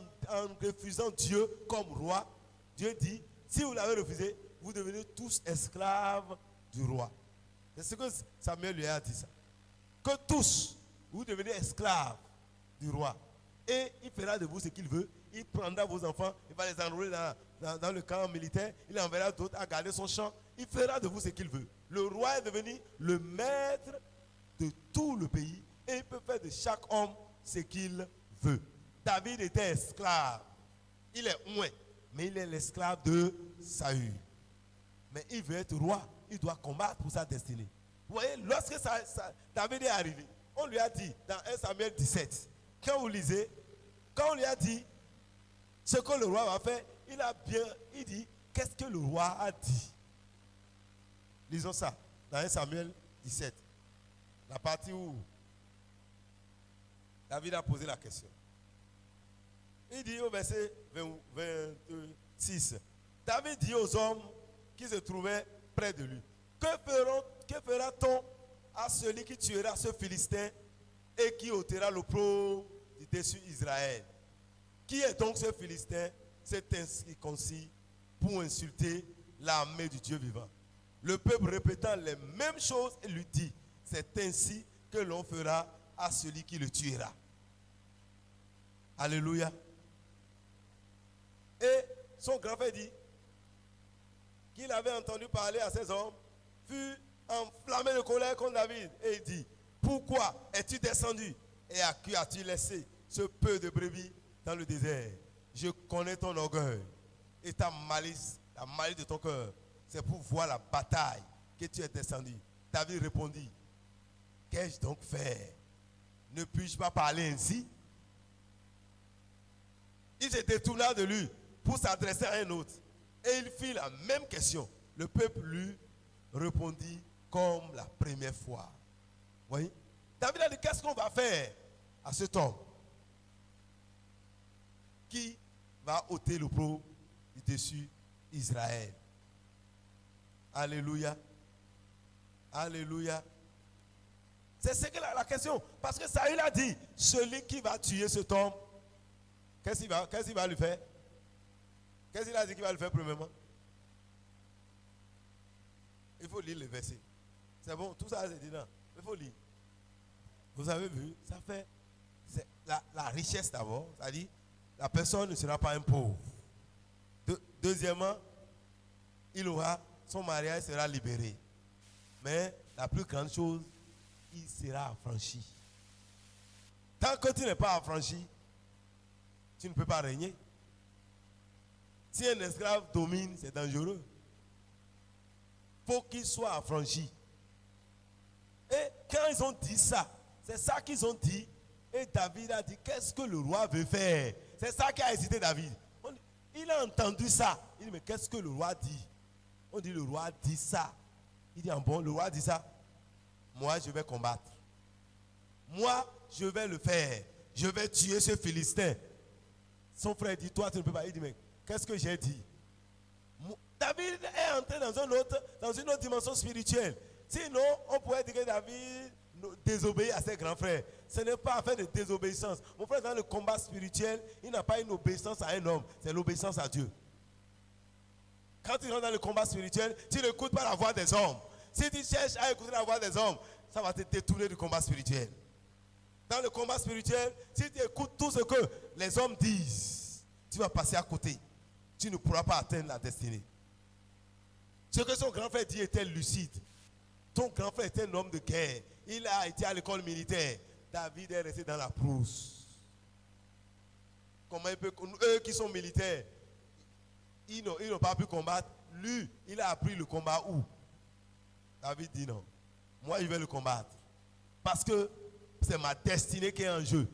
refusant Dieu comme roi. Dieu dit, si vous l'avez refusé, vous devenez tous esclaves du roi. C'est ce que Samuel lui a dit ça. Que tous, vous devenez esclaves du roi. Et il fera de vous ce qu'il veut. Il prendra vos enfants, il va les enrôler dans le camp militaire. Il enverra d'autres à garder son champ. Il fera de vous ce qu'il veut. Le roi est devenu le maître de tout le pays. Et il peut faire de chaque homme ce qu'il veut. David était esclave. Il est oint, mais il est l'esclave de Saül. Mais il veut être roi. Il doit combattre pour sa destinée. Vous voyez, lorsque David est arrivé, on lui a dit dans 1 Samuel 17, quand vous lisez, quand on lui a dit ce que le roi va faire, il dit, qu'est-ce que le roi a dit? Lisons ça dans 1 Samuel 17, la partie où David a posé la question. Il dit au verset 26, David dit aux hommes qui se trouvaient près de lui, que fera-t-on à celui qui tuera ce Philistin et qui ôtera l'opprobre du dessus Israël? Qui est donc ce Philistin, cet incirconcis, pour insulter l'armée du Dieu vivant? Le peuple répétant les mêmes choses, il lui dit, c'est ainsi que l'on fera à celui qui le tuera. Alléluia. Et son grand-père dit qu'il avait entendu parler à ces hommes, fut enflammé de colère contre David. Et il dit, pourquoi es-tu descendu et à qui as-tu laissé ce peu de brebis dans le désert? Je connais ton orgueil et ta malice, la malice de ton cœur. C'est pour voir la bataille que tu es descendu. David répondit, qu'ai-je donc fait? Ne puis-je pas parler ainsi? Il se détourna de lui pour s'adresser à un autre. Et il fit la même question. Le peuple lui répondit comme la première fois. Voyez? David a dit, qu'est-ce qu'on va faire à cet homme qui va ôter l'opprobre du dessus Israël? Alléluia. Alléluia. C'est ce que la question. Parce que Saül a dit, celui qui va tuer cet homme, qu'est-ce qu'il va lui faire? Qu'est-ce qu'il a dit qu'il va le faire premièrement? Il faut lire les versets. C'est bon, tout ça c'est dit là. Il faut lire. Vous avez vu, ça fait la richesse d'abord. C'est-à-dire, la personne ne sera pas un pauvre. Deuxièmement, son mariage sera libéré. Mais la plus grande chose, il sera affranchi. Tant que tu n'es pas affranchi, tu ne peux pas régner. Si un esclave domine, c'est dangereux. Il faut qu'il soit affranchi. Et quand ils ont dit ça, c'est ça qu'ils ont dit. Et David a dit, qu'est-ce que le roi veut faire? C'est ça qui a hésité David. Il a entendu ça. Il dit, mais qu'est-ce que le roi dit? On dit, le roi dit ça. Il dit, bon, le roi dit ça. Moi, je vais combattre. Moi, je vais le faire. Je vais tuer ce Philistin. Son frère dit, toi, tu ne peux pas. Il dit, mais qu'est-ce que j'ai dit? David est entré dans une autre dimension spirituelle. Sinon, on pourrait dire que David désobéit à ses grands frères. Ce n'est pas affaire de désobéissance. Mon frère, dans le combat spirituel, il n'a pas une obéissance à un homme. C'est l'obéissance à Dieu. Quand tu rentres dans le combat spirituel, tu n'écoutes pas la voix des hommes. Si tu cherches à écouter la voix des hommes, ça va te détourner du combat spirituel. Dans le combat spirituel, si tu écoutes tout ce que les hommes disent, tu vas passer à côté. Tu ne pourras pas atteindre la destinée. Ce que son grand frère dit était lucide. Ton grand frère était un homme de guerre. Il a été à l'école militaire. David est resté dans la brousse. Comment il peut, eux qui sont militaires, ils n'ont pas pu combattre. Lui, il a appris le combat où? David dit non. Moi, je vais le combattre. Parce que c'est ma destinée qui est en jeu.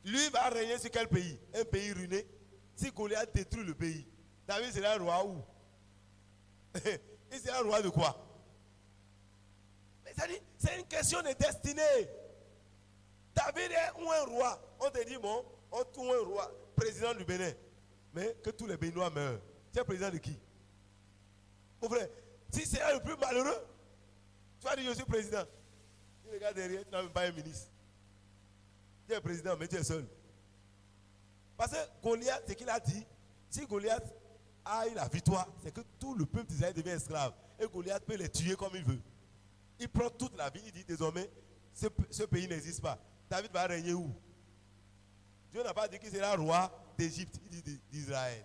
Lui va régner sur quel pays? Un pays ruiné. Si Goliath détruit le pays, David sera un roi où? Il sera un roi de quoi? Mais ça dit, c'est une question de destinée. David est ou un roi. On te dit, bon, on trouve un roi, président du Bénin. Mais que tous les Béninois meurent. Tu es président de qui? Mon frère, si c'est le plus malheureux, tu vas dire, je suis président. Tu regardes derrière, tu n'as même pas un ministre. Tu es président, mais tu es seul. Parce que Goliath, ce qu'il a dit, si Goliath a eu la victoire, c'est que tout le peuple d'Israël devient esclave. Et Goliath peut les tuer comme il veut. Il prend toute la vie, il dit désormais, ce pays n'existe pas. David va régner où? Dieu n'a pas dit qu'il sera roi d'Égypte, il dit d'Israël.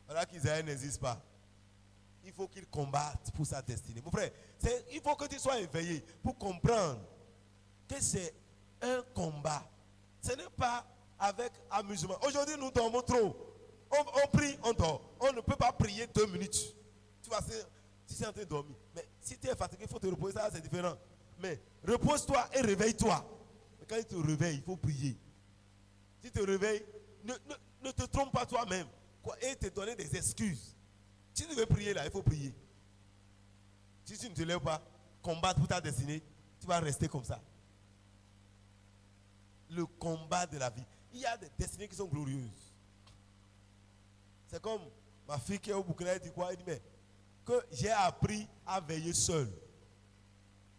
Voilà qu'Israël n'existe pas. Il faut qu'il combatte pour sa destinée. Mon frère, il faut que tu sois éveillé pour comprendre que c'est un combat. Ce n'est pas avec amusement. Aujourd'hui, nous dormons trop. On prie, on dort. On ne peut pas prier 2 minutes. Tu vas si c'est en train de dormir. Mais Si tu es fatigué, il faut te reposer, ça c'est différent. Mais repose-toi et réveille-toi. Mais quand il te réveille, il faut prier. Si tu te réveilles, ne te trompe pas toi-même. Et te donner des excuses. Si tu veux prier là, il faut prier. Si tu ne te lèves pas, combattre pour ta destinée, tu vas rester comme ça. Le combat de la vie. Il y a des destinées qui sont glorieuses. C'est comme ma fille qui est au Burkina, elle dit quoi? Elle dit mais que j'ai appris à veiller seul.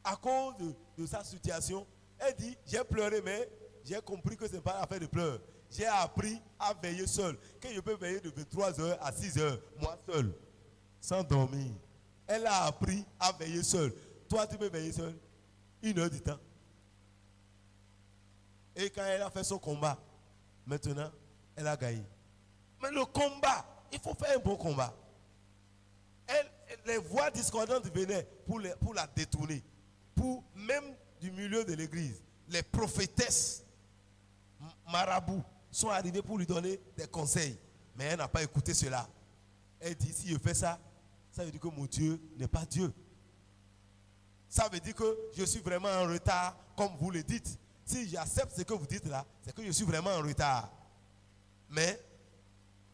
À cause de sa situation, elle dit j'ai pleuré mais j'ai compris que ce n'est pas l'affaire de pleurs. J'ai appris à veiller seul. Que je peux veiller de 23h à 6h, moi seul, sans dormir. Elle a appris à veiller seul. Toi, tu peux veiller seul 1 heure du temps. Et quand elle a fait son combat, maintenant, elle a gagné. Mais le combat, il faut faire un bon combat. Les voix discordantes venaient pour la détourner. Pour même du milieu de l'église, les prophétesses marabouts sont arrivés pour lui donner des conseils. Mais elle n'a pas écouté cela. Elle dit, si je fais ça, ça veut dire que mon Dieu n'est pas Dieu. Ça veut dire que je suis vraiment en retard, comme vous le dites. Si j'accepte ce que vous dites là, c'est que je suis vraiment en retard. Mais,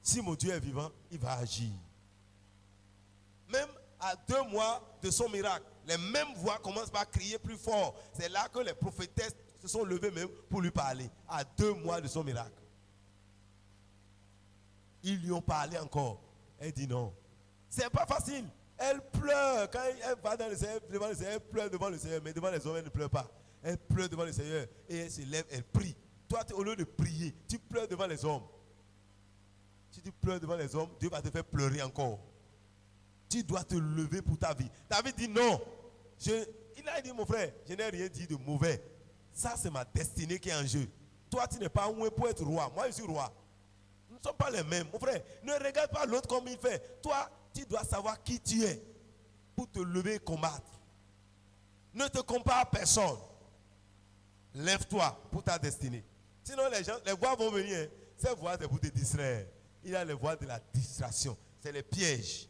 si mon Dieu est vivant, il va agir. Même à 2 mois de son miracle, les mêmes voix commencent par crier plus fort. C'est là que les prophétesses se sont levées même pour lui parler. À 2 mois de son miracle. Ils lui ont parlé encore. Elle dit non. C'est pas facile. Elle pleure. Quand elle va dans le Seigneur, devant le Seigneur, elle pleure devant le Seigneur. Mais devant les hommes, elle ne pleure pas. Elle pleure devant le Seigneur. Et elle se lève, elle prie. Toi, au lieu de prier, tu pleures devant les hommes. Si tu pleures devant les hommes, Dieu va te faire pleurer encore. Tu dois te lever pour ta vie. David dit non. Il a dit, mon frère, je n'ai rien dit de mauvais. Ça, c'est ma destinée qui est en jeu. Toi, tu n'es pas un pour être roi. Moi, je suis roi. Nous ne sommes pas les mêmes. Mon frère, ne regarde pas l'autre comme il fait. Toi, tu dois savoir qui tu es pour te lever et combattre. Ne te compare à personne. Lève-toi pour ta destinée. Sinon, les voix vont venir. Ces voix, c'est pour te distraire. Il y a les voix de la distraction. C'est les pièges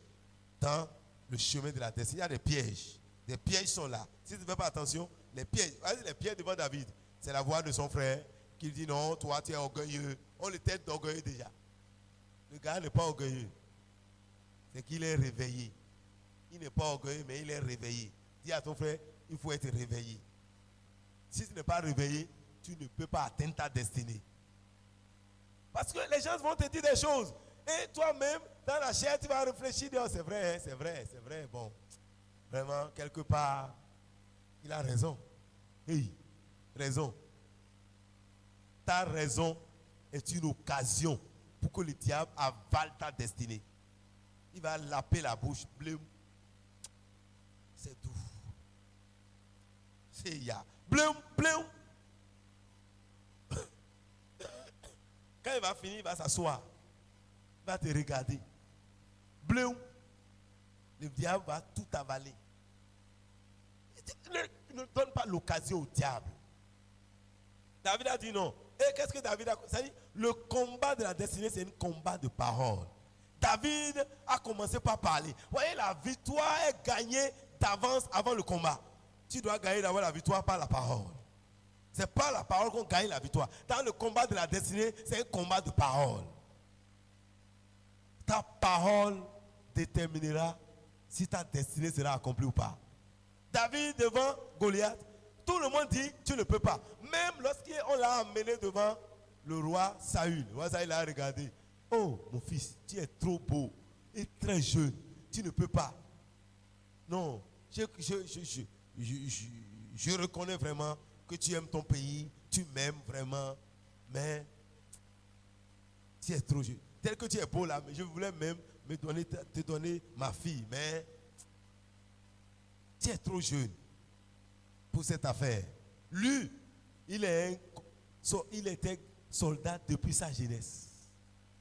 dans le chemin de la destinée. Il y a des pièges. Des pièges sont là. Si tu ne fais pas attention, les pièges. Les pièges devant David, c'est la voix de son frère qui dit non, toi tu es orgueilleux. On le traite d'orgueilleux déjà. Le gars n'est pas orgueilleux. C'est qu'il est réveillé. Il n'est pas orgueilleux, mais il est réveillé. Dis à ton frère, il faut être réveillé. Si tu n'es pas réveillé, tu ne peux pas atteindre ta destinée. Parce que les gens vont te dire des choses. Et toi-même, dans la chair, tu vas réfléchir. Oh, c'est vrai, c'est vrai, c'est vrai. Bon, vraiment, quelque part, il a raison. Oui, raison. Ta raison est une occasion pour que le diable avale ta destinée. Il va laper la bouche. Blum. C'est doux. C'est ya. Blum, blum. Quand il va finir, il va s'asseoir. Il va te regarder. Blum. Le diable va tout avaler. Ne donne pas l'occasion au diable. David a dit non. Et qu'est-ce que David a dit? C'est-à-dire, le combat de la destinée, c'est un combat de parole. David a commencé par parler. Vous voyez, la victoire est gagnée d'avance avant le combat. Tu dois gagner d'abord la victoire par la parole. C'est pas la parole qu'on gagne la victoire. Dans le combat de la destinée, c'est un combat de parole. Ta parole déterminera si ta destinée sera accomplie ou pas. David devant Goliath, tout le monde dit tu ne peux pas. Même lorsqu'on l'a amené devant le roi Saül, le roi Saül l'a regardé. Oh mon fils, tu es trop beau et très jeune, tu ne peux pas. Non, je reconnais vraiment que tu aimes ton pays, tu m'aimes vraiment, mais tu es trop jeune. Tel que tu es beau là, mais je voulais même te donner ma fille, mais tu es trop jeune pour cette affaire. Lui, il était soldat depuis sa jeunesse.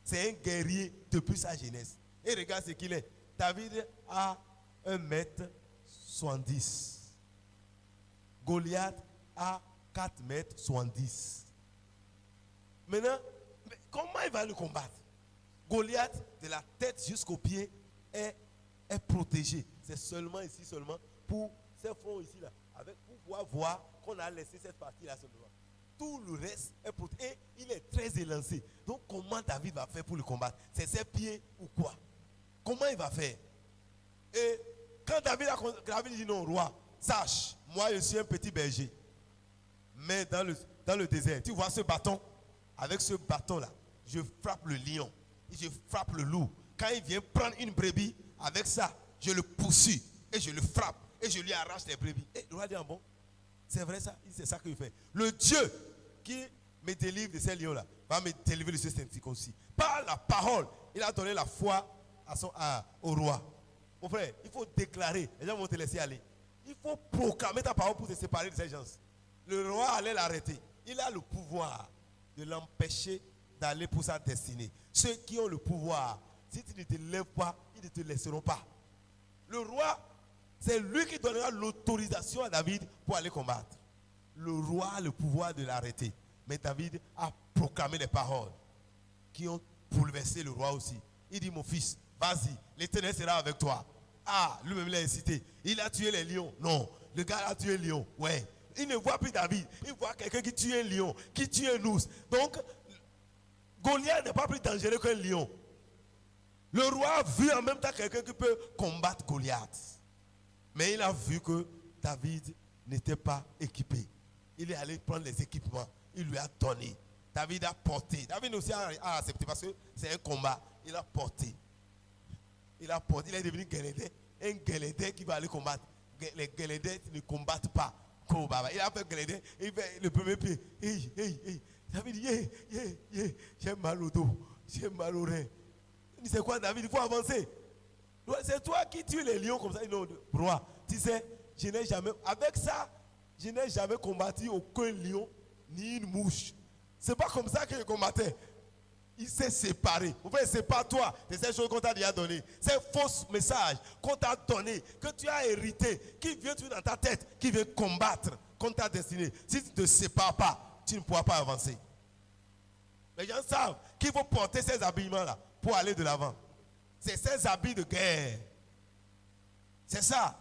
C'est un guerrier depuis sa jeunesse. Et regarde ce qu'il est. David a 1m70. Goliath a 4m70. Maintenant, comment il va le combattre? Goliath, de la tête jusqu'aux pieds, est protégé. C'est seulement ici, seulement, pour ces fronts ici là, pour pouvoir voir qu'on a laissé cette partie là seulement. Tout le reste est pour. Et il est très élancé. Donc comment David va faire pour le combattre? C'est ses pieds ou quoi? Comment il va faire? Et quand David dit non, roi, sache, moi je suis un petit berger. Mais dans le désert, tu vois ce bâton? Avec ce bâton là, je frappe le lion. Et je frappe le loup. Quand il vient prendre une brebis, avec ça, je le poursuis. Et je le frappe. Et je lui arrache les brebis. Et le roi dit, bon, c'est vrai ça? C'est ça qu'il fait. Le Dieu qui me délivre de ces lions-là va me délivrer de ce circoncis. Par la parole, il a donné la foi au roi. Mon frère, il faut déclarer. Les gens vont te laisser aller. Il faut proclamer ta parole pour te séparer de ces gens. Le roi allait l'arrêter. Il a le pouvoir de l'empêcher d'aller pour sa destinée. Ceux qui ont le pouvoir, si tu ne te lèves pas, ils ne te laisseront pas. Le roi, c'est lui qui donnera l'autorisation à David pour aller combattre. Le roi a le pouvoir de l'arrêter. Mais David a proclamé les paroles qui ont bouleversé le roi aussi. Il dit, mon fils, vas-y, l'Éternel sera avec toi. Ah, lui-même l'a incité. Il a tué les lions. Non, le gars a tué un lion. Ouais. Il ne voit plus David. Il voit quelqu'un qui tue un lion, qui tue un ours. Donc, Goliath n'est pas plus dangereux qu'un lion. Le roi a vu en même temps quelqu'un qui peut combattre Goliath. Mais il a vu que David n'était pas équipé. Il est allé prendre les équipements. Il lui a donné. David a porté. David aussi a accepté parce que c'est un combat. Il a porté. Il est devenu Guélédé. Un Guélédé qui va aller combattre. Les Guélédés ne combattent pas. Il a fait Guélédé. Il fait le premier pied. David dit, j'ai mal au dos. J'ai mal au rein. Il dit, c'est quoi David? Il faut avancer. C'est toi qui tues les lions comme ça. Non, roi, tu sais, avec ça, je n'ai jamais combattu aucun lion ni une mouche. C'est pas comme ça qu'il combattait. Il s'est séparé. Vous pouvez sépare-toi de ces choses qu'on t'a déjà données. Ces fausses messages qu'on t'a donnés, que tu as hérité, qui viennent dans ta tête, qui viennent combattre contre ta destinée. Si tu ne te sépares pas, tu ne pourras pas avancer. Les gens savent qu'il faut porter ces habillements-là pour aller de l'avant. C'est ces habits de guerre. C'est ça.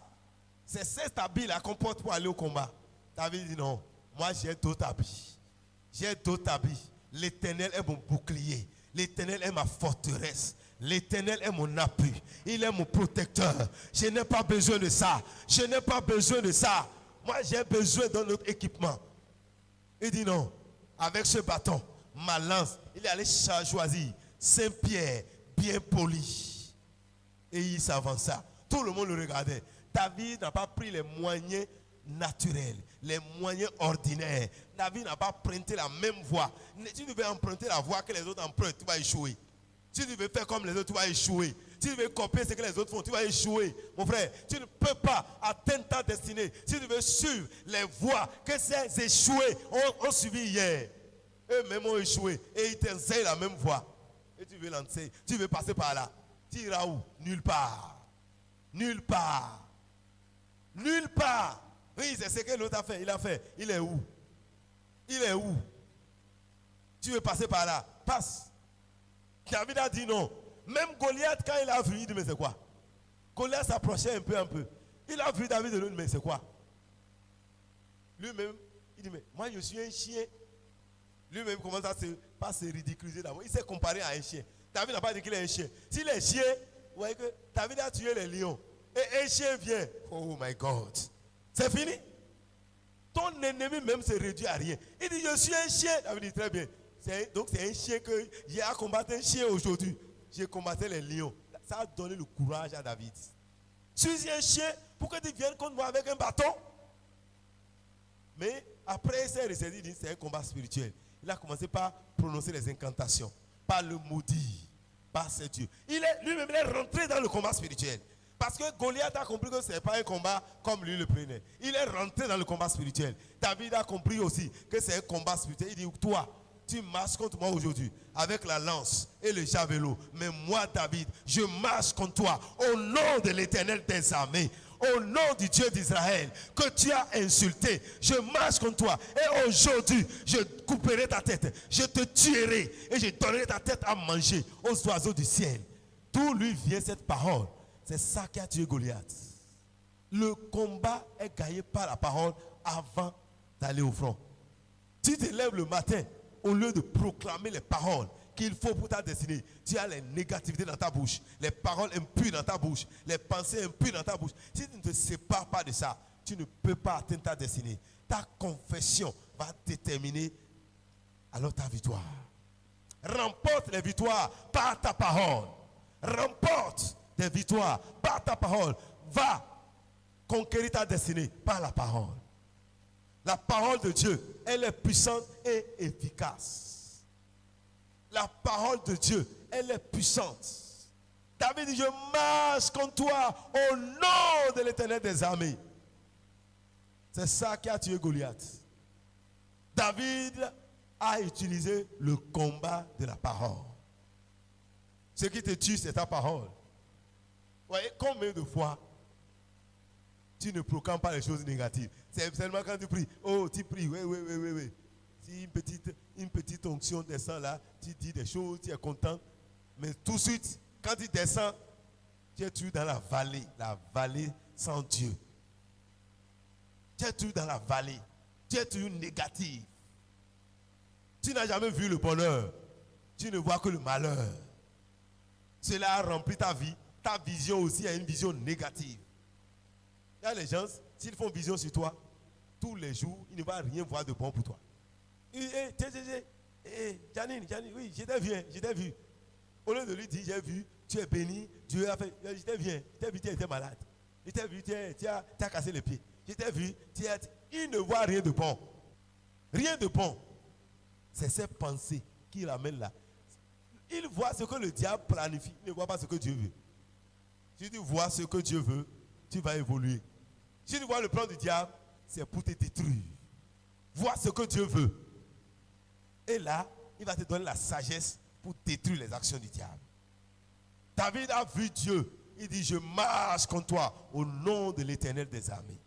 C'est ces habits-là qu'on porte pour aller au combat. David dit non, moi j'ai d'autres habits. J'ai d'autres habits. L'Éternel est mon bouclier. L'Éternel est ma forteresse. L'Éternel est mon appui. Il est mon protecteur. Je n'ai pas besoin de ça. Je n'ai pas besoin de ça. Moi, j'ai besoin d'un autre équipement. Il dit non. Avec ce bâton, ma lance, il est allé choisir Saint-Pierre, bien poli. Et il s'avança. Tout le monde le regardait. David n'a pas pris les moyens naturels, les moyens ordinaires. David n'a pas emprunté la même voie. Si tu veux emprunter la voie que les autres empruntent, tu vas échouer. Si tu veux faire comme les autres, tu vas échouer. Si tu veux copier ce que les autres font, tu vas échouer. Mon frère, tu ne peux pas atteindre ta destinée. Si tu veux suivre les voies que ces échoués ont suivi hier, eux-mêmes ont échoué. Et ils t'enseignent la même voie. Et tu veux l'enseigner. Tu veux passer par là. Tu iras où? Nulle part. Nulle part. Nulle part. Oui, c'est ce que l'autre a fait. Il a fait. Il est où? Il est où? Tu veux passer par là? Passe. David a dit non. Même Goliath, quand il a vu, il dit mais c'est quoi? Goliath s'approchait un peu. Il a vu David de l'autre, mais c'est quoi? Lui-même, il dit mais moi je suis un chien. Lui-même commence à se ridiculiser d'abord. Il s'est comparé à un chien. David n'a pas dit qu'il est un chien. S'il est chien, vous voyez que David a tué les lions. Et un chien vient. Oh my God. C'est fini. Ton ennemi même se réduit à rien. Il dit je suis un chien. David dit très bien. Donc c'est un chien que j'ai à combattre un chien aujourd'hui. J'ai combattu les lions. Ça a donné le courage à David. Je suis un chien, pourquoi tu viens contre moi avec un bâton? Mais après, il dit c'est un combat spirituel. Il a commencé par prononcer les incantations, par le maudit, par ses dieux. Lui-même, il est rentré dans le combat spirituel. Parce que Goliath a compris que ce n'est pas un combat comme lui le prenait. Il est rentré dans le combat spirituel. David a compris aussi que c'est un combat spirituel. Il dit, toi, tu marches contre moi aujourd'hui avec la lance et le javelot. Mais moi, David, je marche contre toi au nom de l'Éternel des armées, au nom du Dieu d'Israël que tu as insulté. Je marche contre toi et aujourd'hui, je couperai ta tête, je te tuerai et je donnerai ta tête à manger aux oiseaux du ciel. D'où lui vient cette parole? C'est ça qui a tué Goliath. Le combat est gagné par la parole avant d'aller au front. Si tu te lèves le matin, au lieu de proclamer les paroles qu'il faut pour ta destinée, tu as les négativités dans ta bouche, les paroles impures dans ta bouche, les pensées impures dans ta bouche. Si tu ne te sépares pas de ça, tu ne peux pas atteindre ta destinée. Ta confession va déterminer alors ta victoire. Remporte les victoires par ta parole. Remporte des victoires par ta parole. Va conquérir ta destinée par la parole. La parole de Dieu, elle est puissante et efficace. La parole de Dieu, elle est puissante. David dit, je marche contre toi au nom de l'Éternel des armées. C'est ça qui a tué Goliath. David a utilisé le combat de la parole. Ce qui te tue, c'est ta parole. Voyez, combien de fois tu ne proclames pas les choses négatives? C'est seulement quand tu pries. Oh, tu pries, oui. Si une petite onction descend là, tu dis des choses, tu es content. Mais tout de suite, quand tu descends, tu es toujours dans la vallée sans Dieu. Tu es toujours dans la vallée. Tu es toujours négatif. Tu n'as jamais vu le bonheur. Tu ne vois que le malheur. Cela a rempli ta vie. Ta vision aussi est une vision négative. Il y a les gens, s'ils font vision sur toi, tous les jours, ils ne vont rien voir de bon pour toi. Janine, oui, je t'ai vu. Au lieu de lui dire, j'ai vu, tu es béni, Dieu a fait, je t'ai vu, tu étais malade. Je t'ai vu, tu as cassé les pieds. Je t'ai vu, il ne voit rien de bon. Rien de bon. C'est ces pensées qui l'amènent là. Il voit ce que le diable planifie, il ne voit pas ce que Dieu veut. Si tu vois ce que Dieu veut, tu vas évoluer. Si tu vois le plan du diable, c'est pour te détruire. Vois ce que Dieu veut. Et là, il va te donner la sagesse pour détruire les actions du diable. David a vu Dieu. Il dit, je marche contre toi au nom de l'Éternel des armées.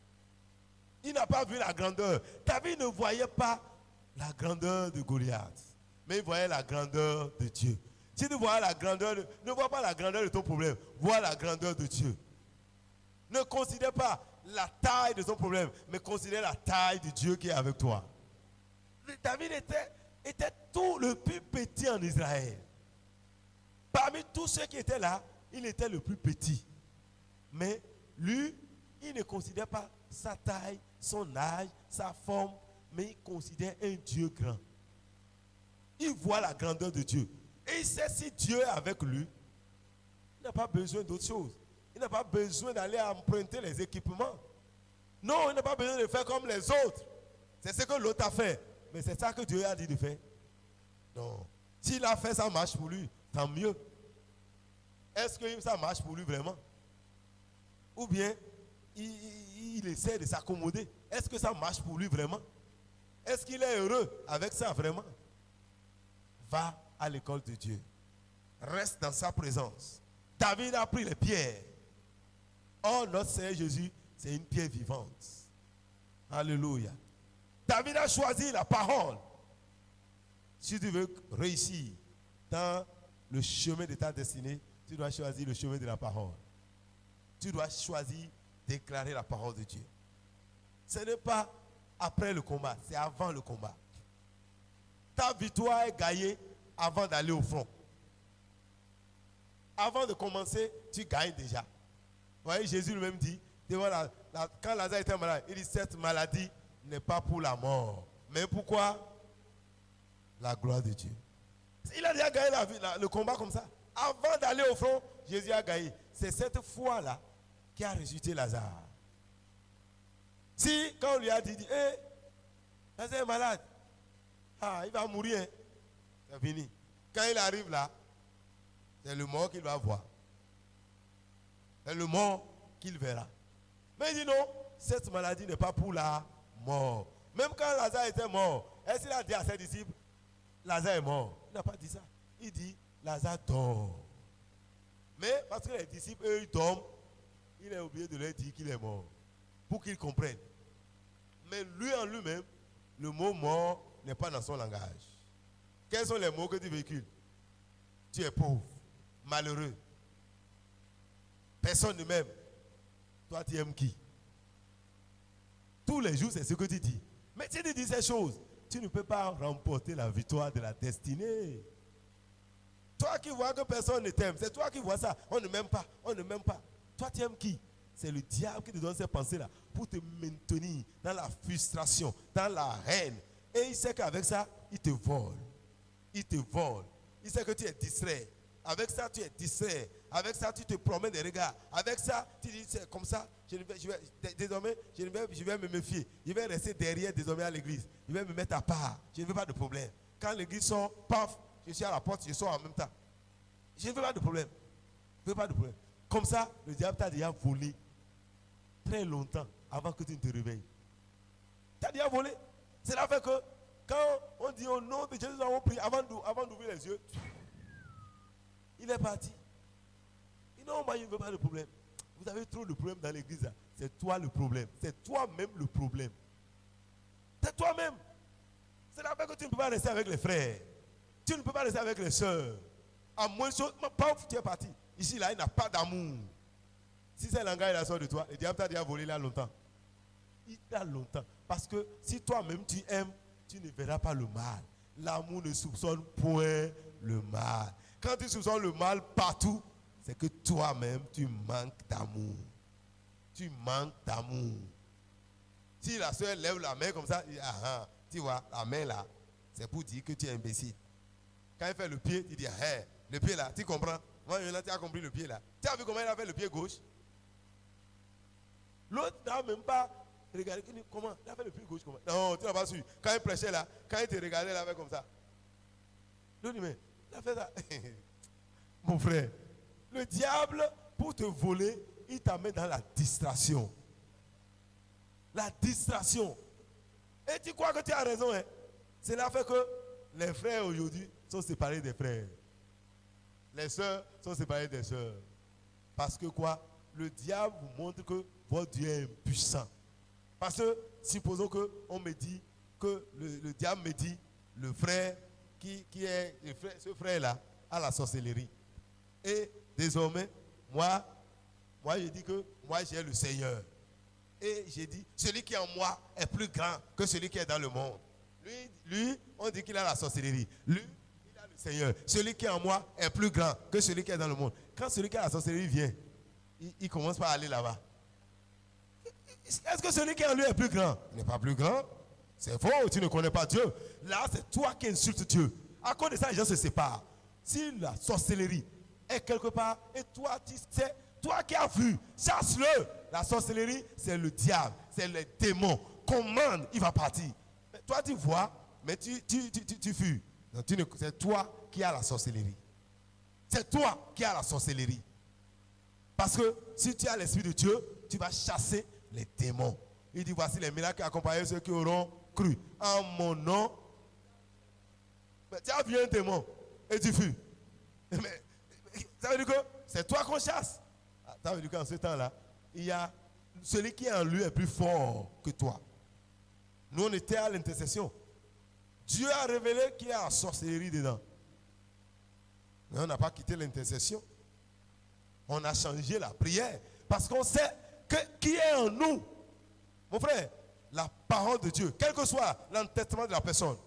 Il n'a pas vu la grandeur. David ne voyait pas la grandeur de Goliath, mais il voyait la grandeur de Dieu. Si tu vois la grandeur, ne vois pas la grandeur de ton problème, vois la grandeur de Dieu. Ne considère pas la taille de ton problème, mais considère la taille de Dieu qui est avec toi. David était tout le plus petit en Israël. Parmi tous ceux qui étaient là, il était le plus petit. Mais lui, il ne considère pas sa taille, son âge, sa forme, mais il considère un Dieu grand. Il voit la grandeur de Dieu. Et il sait si Dieu est avec lui, il n'a pas besoin d'autre chose. Il n'a pas besoin d'aller emprunter les équipements. Non, il n'a pas besoin de faire comme les autres. C'est ce que l'autre a fait. Mais c'est ça que Dieu a dit de faire. Non. S'il a fait, ça marche pour lui. Tant mieux. Est-ce que ça marche pour lui vraiment? Ou bien, il essaie de s'accommoder. Est-ce que ça marche pour lui vraiment? Est-ce qu'il est heureux avec ça vraiment? Va à l'école de Dieu. Reste dans sa présence. David a pris les pierres. Oh, notre Seigneur Jésus, c'est une pierre vivante. Alléluia. David a choisi la parole. Si tu veux réussir dans le chemin de ta destinée, tu dois choisir le chemin de la parole. Tu dois choisir déclarer la parole de Dieu. Ce n'est pas après le combat, c'est avant le combat. Ta victoire est gagnée avant d'aller au front. Avant de commencer, tu gagnes déjà. Vous voyez, Jésus lui-même dit, quand Lazare était malade, il dit, cette maladie n'est pas pour la mort. Mais pourquoi? La gloire de Dieu. Il a déjà gagné le combat comme ça. Avant d'aller au front, Jésus a gagné. C'est cette foi-là qui a ressuscité Lazare. Si, quand on lui a dit, Lazare est malade, il va mourir, hein. C'est fini. Quand il arrive là, c'est le mort qu'il va voir. C'est le mort qu'il verra. Mais il dit non, cette maladie n'est pas pour la mort. Même quand Lazare était mort, est-ce qu'il a dit à ses disciples, Lazare est mort? Il n'a pas dit ça. Il dit, Lazare dort. Mais parce que les disciples, eux, ils dorment, il a oublié de leur dire qu'il est mort. Pour qu'ils comprennent. Mais lui en lui-même, le mot mort n'est pas dans son langage. Quels sont les mots que tu véhicules? Tu es pauvre, malheureux. Personne ne m'aime. Toi, tu aimes qui? Tous les jours, c'est ce que tu dis. Mais si tu dis ces choses, tu ne peux pas remporter la victoire de la destinée. Toi qui vois que personne ne t'aime, c'est toi qui vois ça. On ne m'aime pas, on ne m'aime pas. Toi, tu aimes qui? C'est le diable qui te donne ces pensées-là pour te maintenir dans la frustration, dans la haine. Et il sait qu'avec ça, il te vole. Il te vole. Il sait que tu es distrait. Avec ça, tu es distrait. Avec ça, tu te promènes des regards. Avec ça, tu dis, c'est comme ça, désormais, je vais me méfier. Je vais rester derrière désormais à l'église. Je vais me mettre à part. Je ne veux pas de problème. Quand l'église sort, paf, je suis à la porte, je sors en même temps. Je ne veux pas de problème. Je ne veux pas de problème. Comme ça, le diable t'a déjà volé très longtemps avant que tu ne te réveilles. Tu as déjà volé. C'est là fait que quand on dit au nom de Jésus, nous avons prié avant d'ouvrir les yeux, il est parti. Non, moi je ne veux pas de problème. Vous avez trop de problèmes dans l'église. C'est toi le problème. C'est toi-même le problème. C'est toi-même. C'est là que tu ne peux pas rester avec les frères. Tu ne peux pas rester avec les soeurs. À moins que paf, tu es parti. Ici, là, il n'a pas d'amour. Si c'est langage la sort de toi, le diable t'a déjà volé là longtemps. Il t'a longtemps. Parce que si toi-même tu aimes, tu ne verras pas le mal. L'amour ne soupçonne point le mal. Quand tu soupçonnes le mal partout, c'est que toi-même, tu manques d'amour. Tu manques d'amour. Si la soeur lève la main comme ça, tu vois, la main là, c'est pour dire que tu es imbécile. Quand elle fait le pied, tu dis, le pied là, tu comprends? Moi, tu as compris le pied là. Tu as vu comment il a fait le pied gauche? L'autre n'a même pas regardé. Comment? Il a fait le pied gauche comment? Non, tu n'as pas su. Quand il prêchait là, quand il te regardait, il a fait comme ça. L'autre dit, mais il a fait ça. Mon frère, le diable, pour te voler, il t'amène dans la distraction. La distraction. Et tu crois que tu as raison, hein? Cela fait que les frères aujourd'hui sont séparés des frères. Les sœurs sont séparées des sœurs. Parce que quoi? Le diable vous montre que votre Dieu est impuissant. Parce que, supposons qu'on me dit, que le diable me dit, le frère qui est, ce frère-là, a la sorcellerie. Et désormais, moi, je dis que moi, j'ai le Seigneur. Et j'ai dit, celui qui est en moi est plus grand que celui qui est dans le monde. Lui, on dit qu'il a la sorcellerie. Lui, il a le Seigneur. Celui qui est en moi est plus grand que celui qui est dans le monde. Quand celui qui a la sorcellerie vient, il commence par aller là-bas. Est-ce que celui qui est en lui est plus grand? Il n'est pas plus grand. C'est faux, tu ne connais pas Dieu. Là, c'est toi qui insultes Dieu. À cause de ça, les gens se séparent. Si la sorcellerie est quelque part, et toi, tu sais, toi qui as vu, chasse-le. La sorcellerie, c'est le diable, c'est les démons. Commande, il va partir. Mais toi, tu vois, mais tu fuis. C'est toi qui as la sorcellerie. C'est toi qui as la sorcellerie. Parce que si tu as l'Esprit de Dieu, tu vas chasser les démons. Il dit, voici les miracles qui accompagnent ceux qui auront cru. En mon nom, mais tu as vu un démon et tu fuis. Mais ça veut dire que c'est toi qu'on chasse. Ça veut dire qu'en ce temps-là, il y a celui qui est en lui est plus fort que toi. Nous, on était à l'intercession. Dieu a révélé qu'il y a la sorcellerie dedans. Mais on n'a pas quitté l'intercession. On a changé la prière. Parce qu'on sait que qui est en nous. Mon frère, la parole de Dieu, quel que soit l'entêtement de la personne,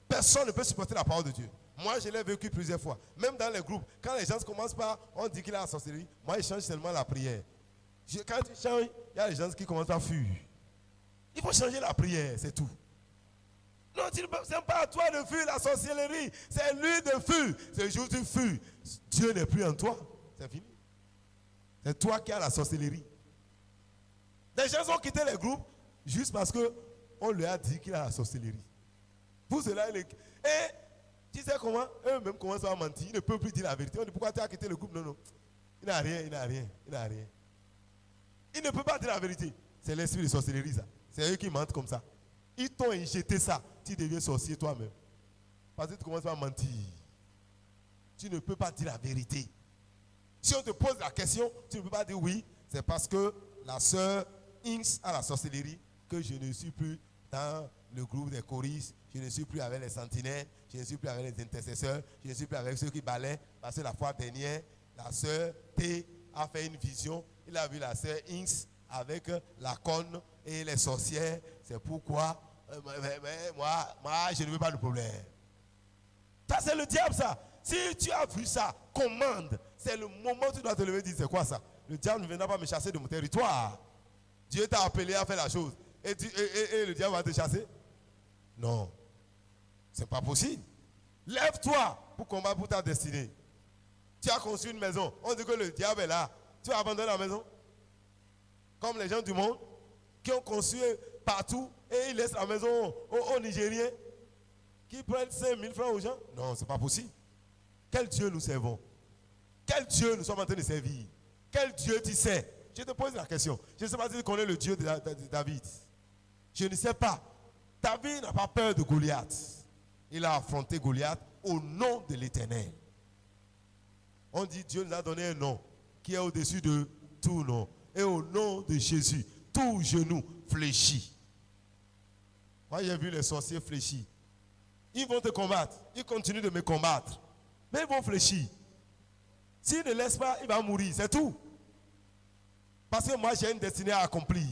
personne ne peut supporter la parole de Dieu. Moi, je l'ai vécu plusieurs fois. Même dans les groupes, quand les gens commencent par, on dit qu'il a la sorcellerie, moi, je change seulement la prière. Quand tu changes, il y a les gens qui commencent à fuir. Il faut changer la prière, c'est tout. Non, ce n'est pas à toi de fuir la sorcellerie, c'est lui de fuir. C'est juste tu fuis. Dieu n'est plus en toi. C'est fini. C'est toi qui as la sorcellerie. Les gens ont quitté les groupes juste parce qu'on lui a dit qu'il a la sorcellerie. Pour cela, et tu sais comment? Eux-mêmes commencent à mentir. Ils ne peuvent plus dire la vérité. On dit pourquoi tu as quitté le groupe? Non, non. Il n'a rien, il n'a rien, il n'a rien. Il ne peut pas dire la vérité. C'est l'esprit de sorcellerie, ça. C'est eux qui mentent comme ça. Ils t'ont injecté ça. Tu deviens sorcier toi-même. Parce que tu commences à mentir. Tu ne peux pas dire la vérité. Si on te pose la question, tu ne peux pas dire oui. C'est parce que la sœur Inks a la sorcellerie que je ne suis plus dans le groupe des choristes. Je ne suis plus avec les sentinelles. Je ne suis plus avec les intercesseurs. Je ne suis plus avec ceux qui balaient. Parce que la fois dernière, la sœur T a fait une vision. Il a vu la sœur Inks avec la conne et les sorcières. C'est pourquoi moi, je ne veux pas de problème. Ça, c'est le diable, ça. Si tu as vu ça, commande. C'est le moment où tu dois te lever et dire, c'est quoi ça? Le diable ne viendra pas me chasser de mon territoire. Dieu t'a appelé à faire la chose. Et le diable va te chasser? Non. C'est pas possible. Lève-toi pour combattre pour ta destinée. Tu as construit une maison. On dit que le diable est là. Tu vas abandonner la maison? Comme les gens du monde qui ont construit partout et ils laissent la maison aux Nigériens qui prennent 5 000 francs aux gens. Non, c'est pas possible. Quel Dieu nous servons? Quel Dieu nous sommes en train de servir? Quel Dieu tu sais? Je te pose la question. Je ne sais pas si tu connais le Dieu de David. Je ne sais pas. David n'a pas peur de Goliath. Il a affronté Goliath au nom de l'Éternel. On dit Dieu nous a donné un nom qui est au-dessus de tout nom. Et au nom de Jésus, tout genou fléchit. Moi, j'ai vu les sorciers fléchir. Ils vont te combattre. Ils continuent de me combattre. Mais ils vont fléchir. S'ils ne laissent pas, il va mourir. C'est tout. Parce que moi, j'ai une destinée à accomplir.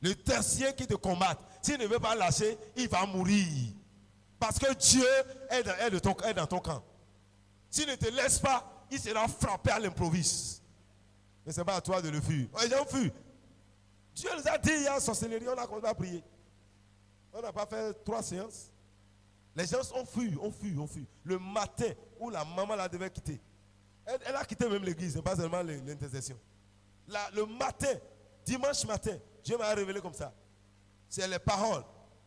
Le tertiaire qui te combat, s'il ne veut pas lâcher, il va mourir. Parce que Dieu est dans ton camp. S'il ne te laisse pas, il sera frappé à l'improviste. Mais ce n'est pas à toi de le fuir. Les gens fuient. Dieu nous a dit, il y a une sorcellerie, on a commencé à prier. On n'a pas fait 3 séances. Les gens ont fui. Le matin où la maman la devait quitter. Elle a quitté même l'église, pas seulement l'intercession. Le matin, dimanche matin, Dieu m'a révélé comme ça. C'est les paroles.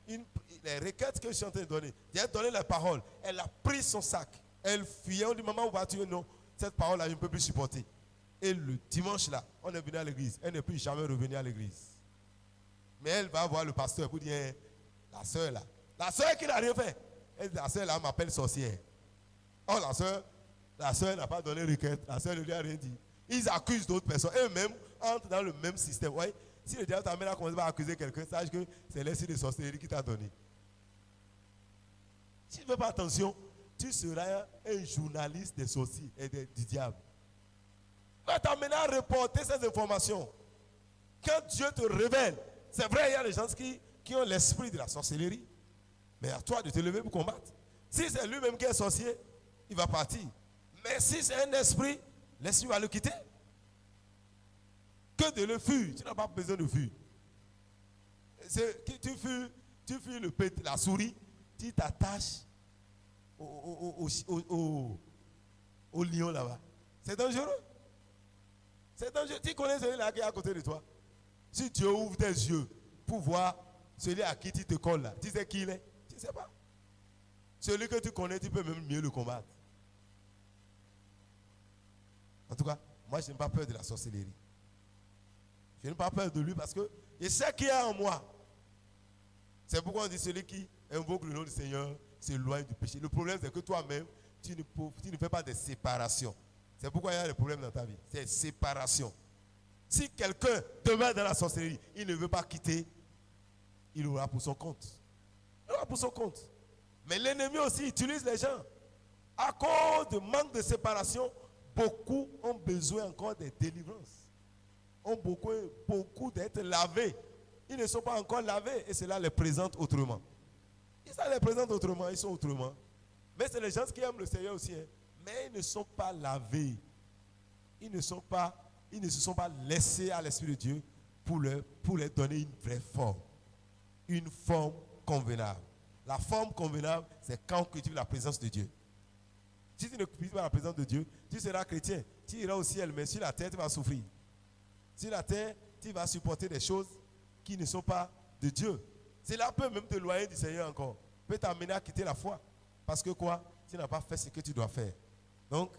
Les requêtes que je suis en train de donner. J'ai donné les paroles. Elle a pris son sac. Elle fuyait. On dit, maman, où vas-tu? Non, cette parole-là, je ne peux plus supporter. Et le dimanche là, on est venu à l'église. Elle n'est plus jamais revenue à l'église. Mais elle va voir le pasteur pour dire, la soeur là. La soeur qui n'a rien fait. Elle dit, la soeur là m'appelle sorcière. Oh, la soeur n'a pas donné requête. La soeur ne lui a rien dit. Ils accusent d'autres personnes. Eux-mêmes entrent dans le même système. Ouais. Si le diable t'amène à commencer à accuser quelqu'un, sache que c'est l'esprit de sorcellerie qui t'a donné. Si tu ne fais pas attention, tu seras un journaliste des sorciers et du diable. Tu vas t'amener à reporter ces informations. Quand Dieu te révèle, c'est vrai, il y a des gens qui ont l'esprit de la sorcellerie. Mais à toi de te lever pour combattre. Si c'est lui-même qui est sorcier, il va partir. Mais si c'est un esprit, l'esprit va le quitter. Que de le fuir. Tu n'as pas besoin de fuir. Tu fuis la souris, tu t'attaches au lion là-bas. C'est dangereux. C'est dangereux. Tu connais celui-là qui est à côté de toi. Si Dieu ouvre tes yeux pour voir celui à qui tu te colles là, tu sais qui il est? Tu ne sais pas. Celui que tu connais, tu peux même mieux le combattre. En tout cas, moi je n'ai pas peur de la sorcellerie. Je n'ai pas peur de lui parce que je sais qu'il y a en moi. C'est pourquoi on dit celui qui invoque le nom du Seigneur s'éloigne du péché. Le problème c'est que toi-même, tu ne fais pas de séparation. C'est pourquoi il y a des problèmes dans ta vie. C'est séparation. Si quelqu'un demeure dans la sorcellerie, il ne veut pas quitter, il aura pour son compte. Il aura pour son compte. Mais l'ennemi aussi utilise les gens. À cause de manque de séparation, beaucoup ont besoin encore de délivrance. Ont beaucoup d'être lavés. Ils ne sont pas encore lavés et cela les présente autrement. Ça les présente autrement, ils sont autrement. Mais c'est les gens qui aiment le Seigneur aussi. Hein. Mais ils ne sont pas lavés. Ils ne se sont pas laissés à l'Esprit de Dieu pour leur donner une vraie forme. Une forme convenable. La forme convenable, c'est quand on cultive la présence de Dieu. Si tu ne cultives pas la présence de Dieu, tu seras chrétien. Tu iras au ciel, mais sur la terre, tu vas souffrir. Sur la terre, tu vas supporter des choses qui ne sont pas de Dieu. Cela peut même t'éloigner du Seigneur encore. Peut t'amener à quitter la foi. Parce que quoi? Tu n'as pas fait ce que tu dois faire. Donc,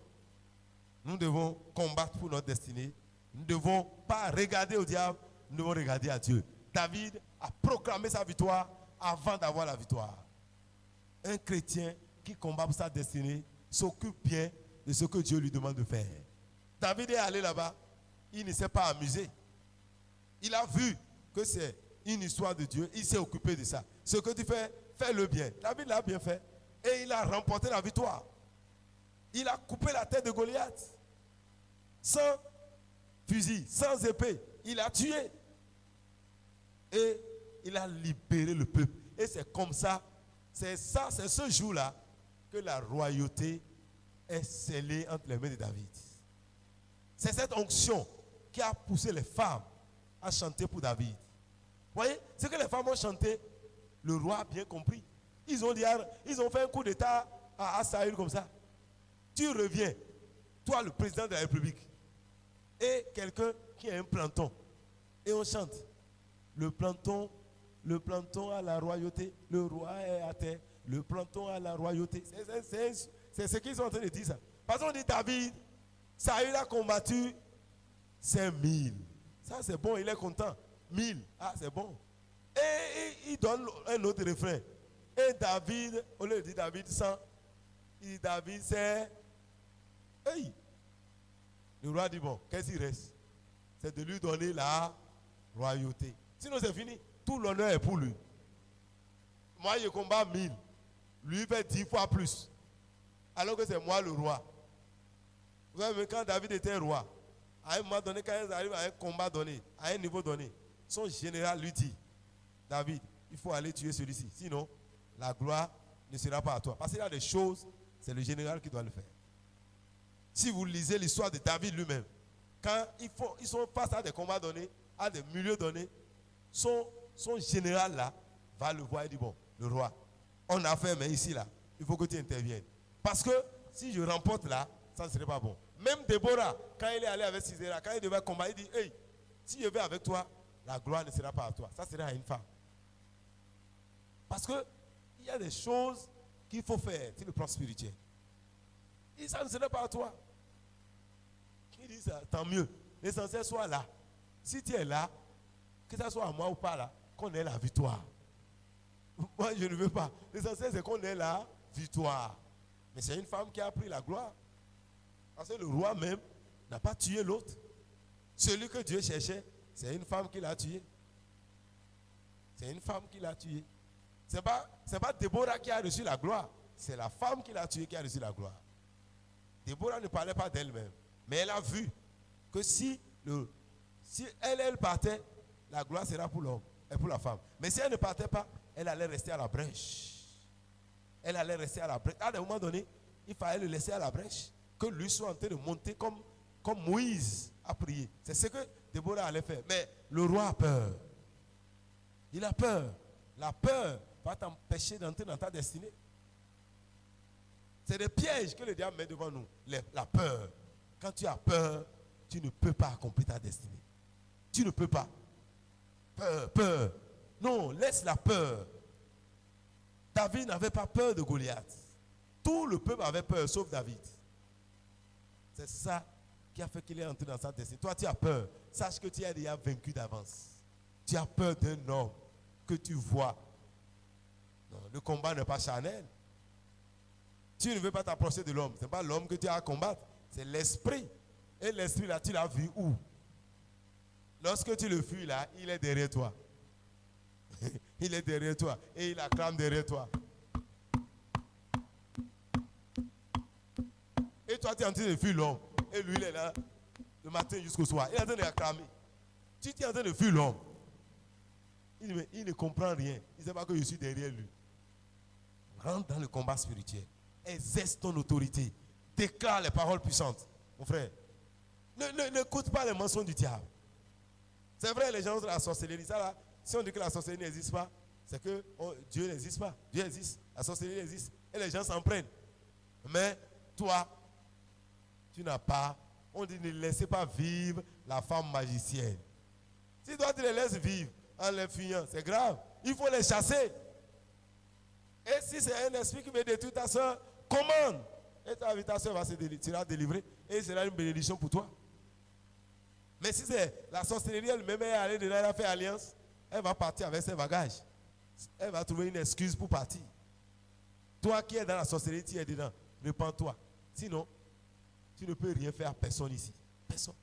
nous devons combattre pour notre destinée. Nous ne devons pas regarder au diable, nous devons regarder à Dieu. David a proclamé sa victoire avant d'avoir la victoire. Un chrétien qui combat pour sa destinée s'occupe bien de ce que Dieu lui demande de faire. David est allé là-bas, il ne s'est pas amusé. Il a vu que c'est une histoire de Dieu, il s'est occupé de ça. Ce que tu fais, fais-le bien. David l'a bien fait et il a remporté la victoire. Il a coupé la tête de Goliath. Sans fusil, sans épée, il a tué. Et il a libéré le peuple. Et c'est comme ça, c'est ce jour-là que la royauté est scellée entre les mains de David. C'est cette onction qui a poussé les femmes à chanter pour David. Vous voyez, ce que les femmes ont chanté, le roi a bien compris. Ils ont fait un coup d'état à Saül comme ça. Tu reviens, toi le président de la République, et quelqu'un qui a un planton. Et on chante. Le planton à la royauté, le roi est à terre. Le planton à la royauté. C'est ce qu'ils sont en train de dire ça. Parce qu'on dit David, Saül a combattu 5000. Ça c'est bon, il est content. 1000, ah c'est bon. Et il donne un autre refrain. Et David, au lieu de dire David 100, il dit David c'est... Hey. Le roi dit bon, qu'est-ce qu'il reste? C'est de lui donner la royauté. Sinon c'est fini. Tout l'honneur est pour lui. Moi je combats 1000. Lui fait 10 fois plus. Alors que c'est moi le roi. Vous savez, quand David était roi, à un moment donné, quand ils arrivent à un combat donné, à un niveau donné, son général lui dit, David, il faut aller tuer celui-ci. Sinon, la gloire ne sera pas à toi. Parce qu'il y a des choses, c'est le général qui doit le faire. Si vous lisez l'histoire de David lui-même, quand ils sont face à des combats donnés, à des milieux donnés, son général là va le voir et dit, bon, le roi, on a fait, mais ici là, il faut que tu interviennes. Parce que si je remporte là, ça ne serait pas bon. Même Déborah, quand il est allé avec Sisera, quand il devait combattre, il dit, hey, si je vais avec toi, la gloire ne sera pas à toi. Ça sera à une femme. Parce que il y a des choses qu'il faut faire sur le plan spirituel. Et ça ne sera pas à toi. Qui dit ça? Tant mieux. L'essentiel soit là. Si tu es là, que ça soit à moi ou pas là, qu'on ait la victoire. Moi, je ne veux pas. L'essentiel, c'est qu'on ait la victoire. Mais c'est une femme qui a pris la gloire. Parce que le roi même n'a pas tué l'autre. Celui que Dieu cherchait, c'est une femme qui l'a tué. C'est une femme qui l'a tué. Ce n'est pas Déborah qui a reçu la gloire. C'est la femme qui l'a tué qui a reçu la gloire. Déborah ne parlait pas d'elle-même. Mais elle a vu que si elle partait, la gloire sera pour l'homme et pour la femme. Mais si elle ne partait pas, elle allait rester à la brèche. Elle allait rester à la brèche. À un moment donné, il fallait le laisser à la brèche. Que lui soit en train de monter comme Moïse a prié. C'est ce que Déborah allait faire. Mais le roi a peur. Il a peur. La peur va t'empêcher d'entrer dans ta destinée. C'est des pièges que le diable met devant nous. La peur. Quand tu as peur, tu ne peux pas accomplir ta destinée. Tu ne peux pas. Peur. Non, laisse la peur. David n'avait pas peur de Goliath. Tout le peuple avait peur, sauf David. C'est ça qui a fait qu'il est entré dans sa destinée. Toi, tu as peur. Sache que tu as déjà vaincu d'avance. Tu as peur d'un homme que tu vois. Non, le combat n'est pas charnel. Tu ne veux pas t'approcher de l'homme. Ce n'est pas l'homme que tu as à combattre. C'est l'esprit. Et l'esprit là, tu l'as vu où? Lorsque tu le fuis là, il est derrière toi. Il est derrière toi. Et il acclame derrière toi. Et toi, tu es en train de fuir l'homme. Et lui, il est là, le matin jusqu'au soir. Il est en train de acclamer. Tu es en train de fuir l'homme. Il ne comprend rien. Il ne sait pas que je suis derrière lui. Rentre dans le combat spirituel. Exerce ton autorité. Déclare les paroles puissantes. Mon frère, n'écoute pas les mensonges du diable. C'est vrai, les gens de la sorcellerie, ça là, si on dit que la sorcellerie n'existe pas, c'est que Dieu n'existe pas. Dieu existe, la sorcellerie existe. Et les gens s'en prennent. Mais toi, tu n'as pas. On dit ne laissez pas vivre la femme magicienne. Si toi tu les laisses vivre en les fuyant, c'est grave. Il faut les chasser. Et si c'est un esprit qui veut détruire ta soeur, commande. Et ta soeur sera délivrée. Et ce sera une bénédiction pour toi. Mais si c'est la sorcellerie elle-même, elle est allée dedans, elle a fait alliance, elle va partir avec ses bagages. Elle va trouver une excuse pour partir. Toi qui es dans la sorcellerie, tu es dedans. Répands-toi. Sinon, tu ne peux rien faire à personne ici. Personne.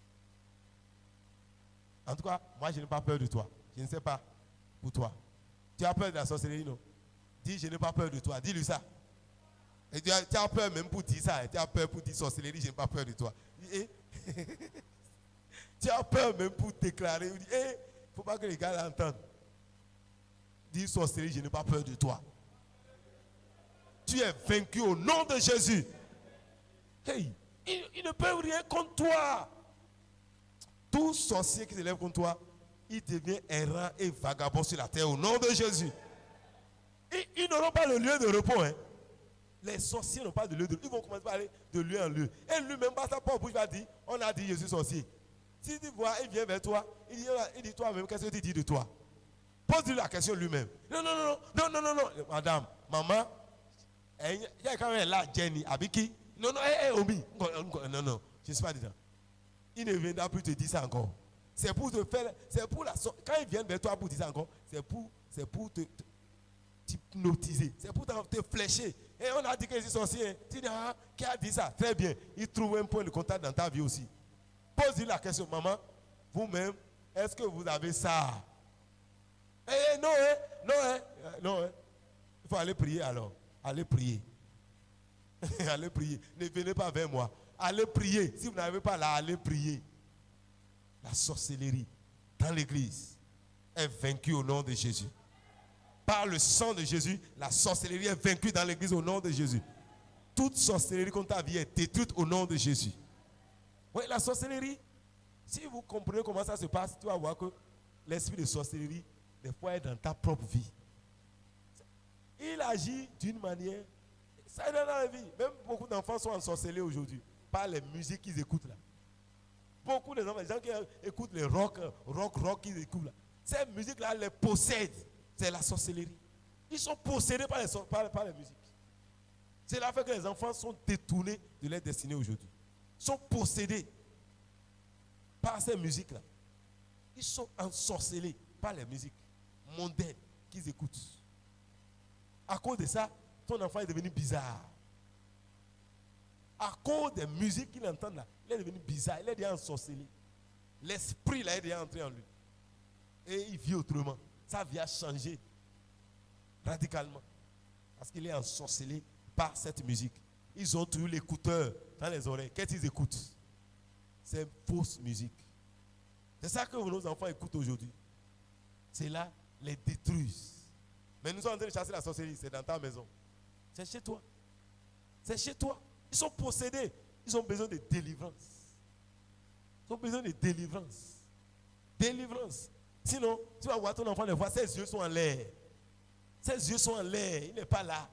En tout cas, moi je n'ai pas peur de toi. Je ne sais pas pour toi. Tu as peur de la sorcellerie, non? Dis, je n'ai pas peur de toi. Dis-lui ça. Et tu as peur même pour dire ça. Tu as peur pour dire sorcellerie, je n'ai pas peur de toi. Tu as peur même pour déclarer. Il ne faut pas que les gars l'entendent. Dis sorcellerie, je n'ai pas peur de toi. Tu es vaincu au nom de Jésus. Hey, ils ne peuvent rien contre toi. Tout sorcier qui se lève contre toi, il devient errant et vagabond sur la terre au nom de Jésus. Ils n'auront pas le lieu de repos. Hein. Les sorciers n'ont pas de lieu de repos. Ils vont commencer à aller de lieu en lieu. Et lui-même, par sa propre bouche, va dire, on a dit je suis sorcier. Si tu vois, il vient vers toi, il dit toi-même, qu'est-ce que tu dis de toi? Pose-lui la question lui-même. Non. Madame, maman, il y a quand même là, Jenny, Abiki. Non, Omi. Non, je ne suis pas dedans. Il ne viendra plus te dire ça encore. C'est pour te faire, c'est pour la quand ils viennent vers toi pour dire ça encore, c'est pour te hypnotiser, c'est pour te flécher. Et on a dit que je suis sorcier. Tu dis, qui a dit ça? Très bien. Il trouve un point de contact dans ta vie aussi. Pose-lui la question, maman, vous-même, est-ce que vous avez ça? Non. Il faut aller prier alors. Allez prier. Allez prier. Ne venez pas vers moi. Allez prier. Si vous n'avez pas là, allez prier. La sorcellerie dans l'église est vaincue au nom de Jésus. Par le sang de Jésus, la sorcellerie est vaincue dans l'église au nom de Jésus. Toute sorcellerie contre ta vie est détruite au nom de Jésus. Oui, la sorcellerie, si vous comprenez comment ça se passe, tu vas voir que l'esprit de sorcellerie, des fois, est dans ta propre vie. Il agit d'une manière, ça est dans la vie. Même beaucoup d'enfants sont ensorcelés aujourd'hui par les musiques qu'ils écoutent là. Beaucoup de gens qui écoutent les rock qu'ils écoutent là. Ces musiques-là les possèdent. C'est la sorcellerie. Ils sont possédés par les musiques. C'est là fait que les enfants sont détournés de leur destinée aujourd'hui. Ils sont possédés par ces musiques-là. Ils sont ensorcelés par les musiques mondaines qu'ils écoutent. À cause de ça, ton enfant est devenu bizarre. À cause des musiques qu'il entend là, il est devenu bizarre, il est déjà ensorcelé. L'esprit là est déjà entré en lui. Et il vit autrement. Sa vie a changé radicalement. Parce qu'il est ensorcelé par cette musique. Ils ont toujours l'écouteur dans les oreilles. Qu'est-ce qu'ils écoutent? C'est fausse musique. C'est ça que nos enfants écoutent aujourd'hui. C'est là, les détruisent. Mais nous sommes en train de chasser la sorcellerie, c'est dans ta maison. C'est chez toi. C'est chez toi. Ils sont possédés. Ils ont besoin de délivrance. Ils ont besoin de délivrance. Délivrance. Sinon, tu vas voir ton enfant, les fois, ses yeux sont en l'air. Ses yeux sont en l'air. Il n'est pas là.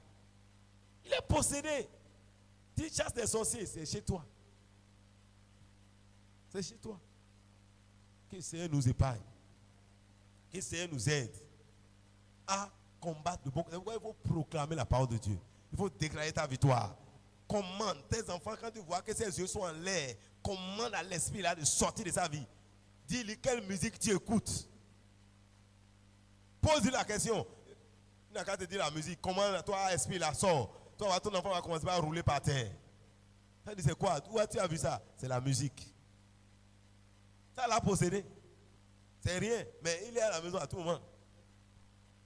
Il est possédé. Tu chasses des sorciers, c'est chez toi. C'est chez toi. Que le Seigneur nous épargne. Que le Seigneur nous aide à combattre le bon. Il faut proclamer la parole de Dieu. Il faut déclarer ta victoire. Commande tes enfants quand tu vois que ses yeux sont en l'air. Commande à l'esprit là de sortir de sa vie. Dis-lui quelle musique tu écoutes. Pose-lui la question. Il n'a qu'à te dire la musique. Comment toi, esprit là, sort. Toi, ton enfant va commencer à rouler par terre. Ça dit c'est quoi? Où tu as vu ça? C'est la musique. Ça l'a possédé. C'est rien. Mais il est à la maison à tout moment.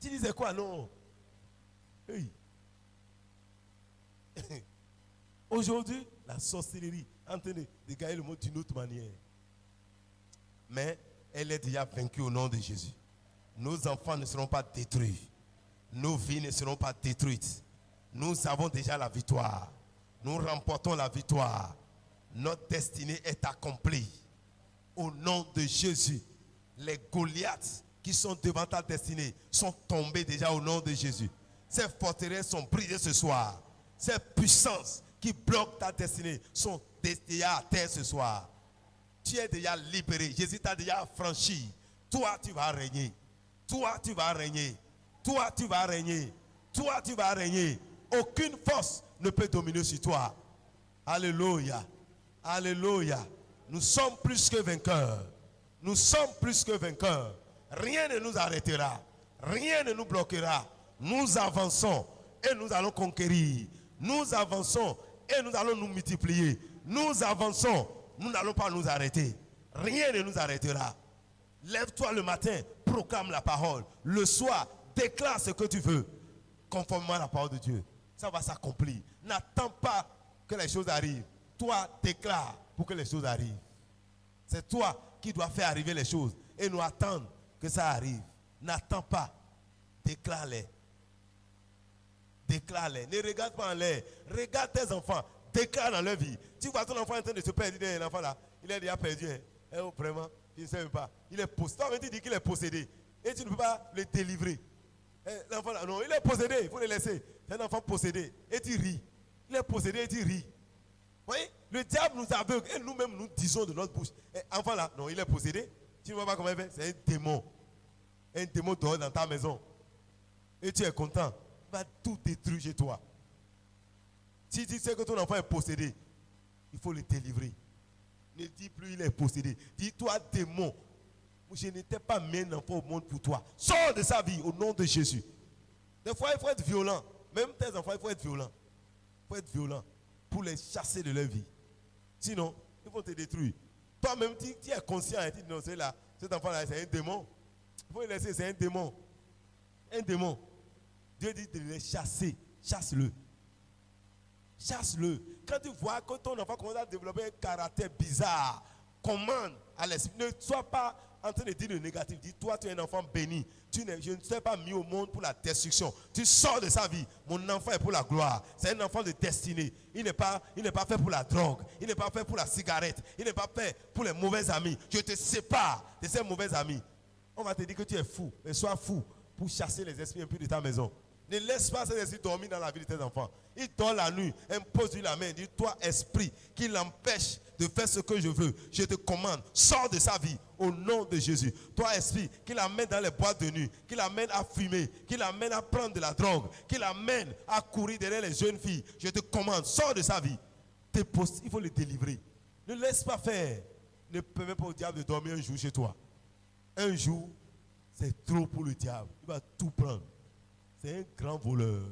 Tu dis c'est quoi? Non. Oui. Aujourd'hui, la sorcellerie est en train de gagner le monde d'une autre manière. Mais elle est déjà vaincue au nom de Jésus. Nos enfants ne seront pas détruits. Nos vies ne seront pas détruites. Nous avons déjà la victoire. Nous remportons la victoire. Notre destinée est accomplie. Au nom de Jésus, les Goliaths qui sont devant ta destinée sont tombés déjà au nom de Jésus. Ces forteresses sont brisées ce soir. Ces puissances qui bloquent ta destinée sont déjà à terre ce soir. Tu es déjà libéré. Jésus t'a déjà franchi. Toi, tu vas régner. Toi, tu vas régner. Toi, tu vas régner. Toi, tu vas régner. Aucune force ne peut dominer sur toi. Alléluia. Alléluia. Nous sommes plus que vainqueurs. Nous sommes plus que vainqueurs. Rien ne nous arrêtera. Rien ne nous bloquera. Nous avançons et nous allons conquérir. Nous avançons et nous allons nous multiplier. Nous avançons. Nous n'allons pas nous arrêter. Rien ne nous arrêtera. Lève-toi le matin, proclame la parole. Le soir, déclare ce que tu veux. Conformément à la parole de Dieu. Ça va s'accomplir. N'attends pas que les choses arrivent. Toi, déclare pour que les choses arrivent. C'est toi qui dois faire arriver les choses. Et nous attendre que ça arrive. N'attends pas. Déclare-les. Déclare-les. Ne regarde pas en l'air. Regarde tes enfants. Déclare dans leur vie. Tu vois ton enfant en train de se perdre. Il dit, l'enfant là, il est déjà perdu. Hein. Vraiment, il ne sait même pas. Il est possédé. Toi, tu dis qu'il est possédé. Et tu ne peux pas le délivrer. L'enfant là, non, il est possédé. Il faut le laisser. C'est un enfant possédé. Et tu ris. Il est possédé et tu ris. Vous voyez, le diable nous aveugle. Et nous-mêmes, nous disons de notre bouche. Enfant là, non, il est possédé. Tu ne vois pas comment il fait. C'est un démon. Un démon dehors dans ta maison. Et tu es content. Il va tout détruire chez toi. Si tu sais que ton enfant est possédé, il faut le délivrer. Ne dis plus il est possédé. Dis-toi démon. Je n'étais pas mis un enfant au monde pour toi. Sors de sa vie au nom de Jésus. Des fois, il faut être violent. Même tes enfants, il faut être violent. Il faut être violent pour les chasser de leur vie. Sinon, ils vont te détruire. Toi-même, tu es conscient et tu dis non, c'est là, cet enfant-là, c'est un démon. Il faut le laisser, c'est un démon. Un démon. Dieu dit de les chasser. Chasse-le. Chasse-le. Quand tu vois que ton enfant commence à développer un caractère bizarre, commande à l'esprit. Ne sois pas en train de dire le négatif. Dis, toi, tu es un enfant béni. Je ne t'ai pas mis au monde pour la destruction. Tu sors de sa vie. Mon enfant est pour la gloire. C'est un enfant de destinée. Il n'est pas fait pour la drogue. Il n'est pas fait pour la cigarette. Il n'est pas fait pour les mauvais amis. Je te sépare de ces mauvais amis. On va te dire que tu es fou. Mais sois fou pour chasser les esprits impurs de ta maison. Ne laisse pas ces esprits dormir dans la vie de tes enfants. Il dort la nuit, impose-lui la main, dis toi esprit qui l'empêche de faire ce que je veux. Je te commande, sors de sa vie au nom de Jésus. Toi esprit qui l'amène dans les boîtes de nuit, qui l'amène à fumer, qui l'amène à prendre de la drogue, qui l'amène à courir derrière les jeunes filles. Je te commande, sors de sa vie. Il faut le délivrer. Ne laisse pas faire. Ne permets pas au diable de dormir un jour chez toi. Un jour, c'est trop pour le diable. Il va tout prendre. C'est un grand voleur.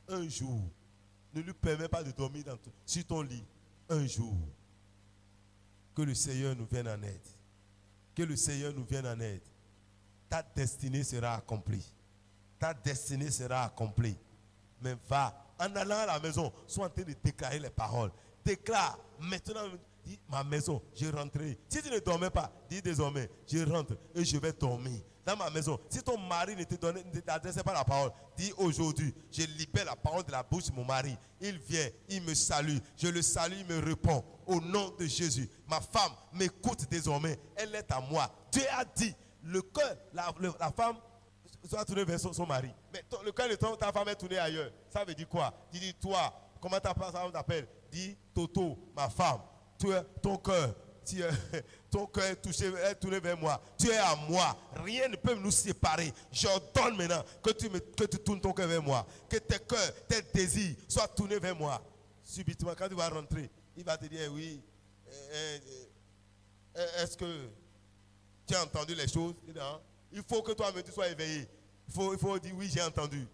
Un jour, ne lui permets pas de dormir sur ton lit. Un jour, que le Seigneur nous vienne en aide. Que le Seigneur nous vienne en aide. Ta destinée sera accomplie. Ta destinée sera accomplie. Mais va, en allant à la maison, sois en train de déclarer les paroles. Déclare, maintenant, dis, ma maison, je rentrerai. Si tu ne dormais pas, dis désormais, je rentre et je vais dormir dans ma maison. Si ton mari ne t'adressait pas la parole, dis aujourd'hui, je libère la parole de la bouche de mon mari. Il vient, il me salue, je le salue, il me répond. Au nom de Jésus, ma femme m'écoute désormais, elle est à moi. Dieu a dit, le cœur, la femme soit tournée vers son mari. Mais le cœur de ta femme est tourné ailleurs. Ça veut dire quoi? Dis toi, comment ta femme t'appelle? Dis Toto, ma femme. Ton cœur est tourné vers moi. Tu es à moi. Rien ne peut nous séparer. J'ordonne maintenant que tu tournes ton cœur vers moi. Que tes cœurs, tes désirs soient tournés vers moi. Subitement, quand tu vas rentrer, il va te dire oui. Est-ce que tu as entendu les choses? Il faut que toi-même tu sois éveillé. Il faut dire oui, j'ai entendu.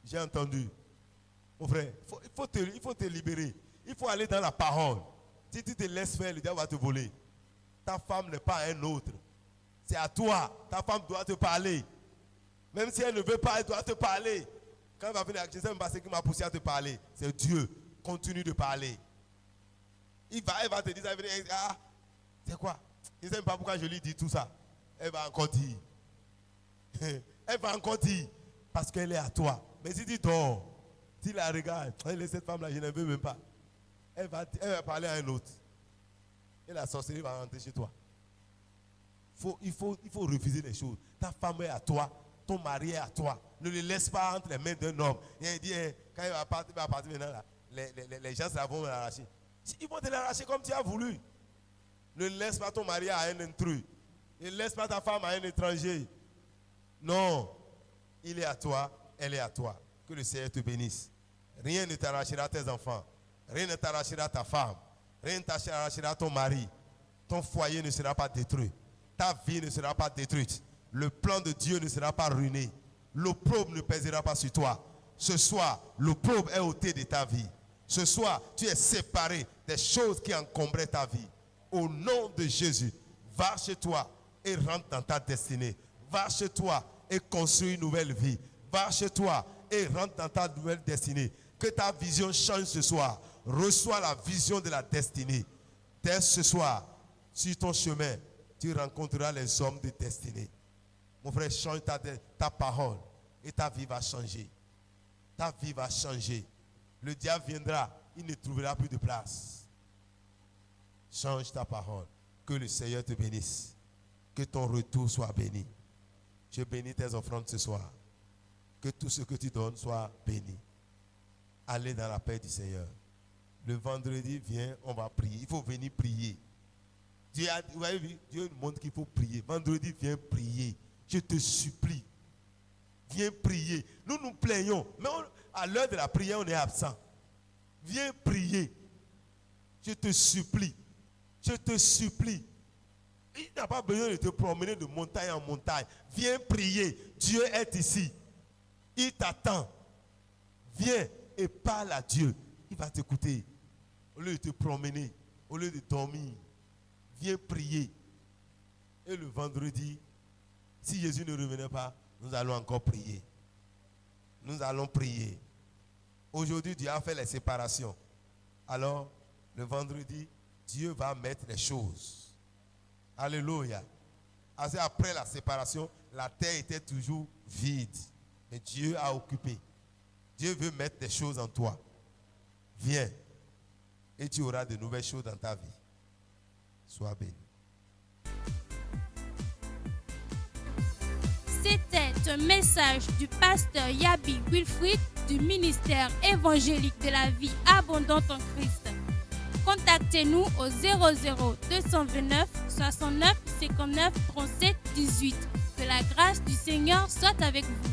J'ai entendu. Mon frère, il faut te libérer. Il faut aller dans la parole. Si tu te laisses faire, le diable va te voler. Ta femme n'est pas un autre. C'est à toi. Ta femme doit te parler. Même si elle ne veut pas, elle doit te parler. Quand elle va venir, je ne sais même pas ce qui m'a poussé à te parler. C'est Dieu. Continue de parler. Elle va te dire, ah, c'est quoi? Je ne sais même pas pourquoi je lui dis tout ça. Elle va encore dire. Elle va encore dire. Parce qu'elle est à toi. Mais si tu dors, tu la regardes, cette femme-là, je ne veux même pas. Elle va parler à un autre. Et la sorcellerie va rentrer chez toi. Il faut refuser les choses. Ta femme est à toi. Ton mari est à toi. Ne le laisse pas entre les mains d'un homme. Et il dit, quand il va partir maintenant, là, les gens vont l'arracher. Ils vont te l'arracher comme tu as voulu. Ne laisse pas ton mari à un intrus. Ne laisse pas ta femme à un étranger. Non. Il est à toi. Elle est à toi. Que le Seigneur te bénisse. Rien ne t'arrachera tes enfants. Rien ne t'arrachera ta femme. Rien ne t'arrachera ton mari. Ton foyer ne sera pas détruit. Ta vie ne sera pas détruite. Le plan de Dieu ne sera pas ruiné. L'opprobre ne pèsera pas sur toi. Ce soir, l'opprobre est ôté de ta vie. Ce soir, tu es séparé des choses qui encombraient ta vie. Au nom de Jésus, va chez toi et rentre dans ta destinée. Va chez toi et construis une nouvelle vie. Va chez toi et rentre dans ta nouvelle destinée. Que ta vision change ce soir. Reçois la vision de la destinée. Dès ce soir, sur ton chemin, tu rencontreras les hommes de destinée. Mon frère, change ta parole. et ta vie va changer. Ta vie va changer. Le diable viendra, il ne trouvera plus de place. Change ta parole. Que le Seigneur te bénisse. Que ton retour soit béni. Je bénis tes offrandes ce soir. Que tout ce que tu donnes soit béni. Allez dans la paix du Seigneur. Le vendredi vient, on va prier. Il faut venir prier. Vous avez vu, Dieu nous montre qu'il faut prier. Vendredi, viens prier. Je te supplie. Viens prier. Nous nous plaignons. Mais à l'heure de la prière, on est absent. Viens prier. Je te supplie. Je te supplie. Il n'a pas besoin de te promener de montagne en montagne. Viens prier. Dieu est ici. Il t'attend. Viens et parle à Dieu. Il va t'écouter. Au lieu de te promener, au lieu de dormir, viens prier. Et le vendredi, si Jésus ne revenait pas, nous allons encore prier. Nous allons prier. Aujourd'hui, Dieu a fait les séparations. Alors, le vendredi, Dieu va mettre les choses. Alléluia. Après la séparation, la terre était toujours vide. Mais Dieu a occupé. Dieu veut mettre des choses en toi. Viens. Et tu auras de nouvelles choses dans ta vie. Sois béni. C'était un message du pasteur Yabi Wilfrid du ministère évangélique de la vie abondante en Christ. Contactez-nous au 00 229 69 59 37 18. Que la grâce du Seigneur soit avec vous.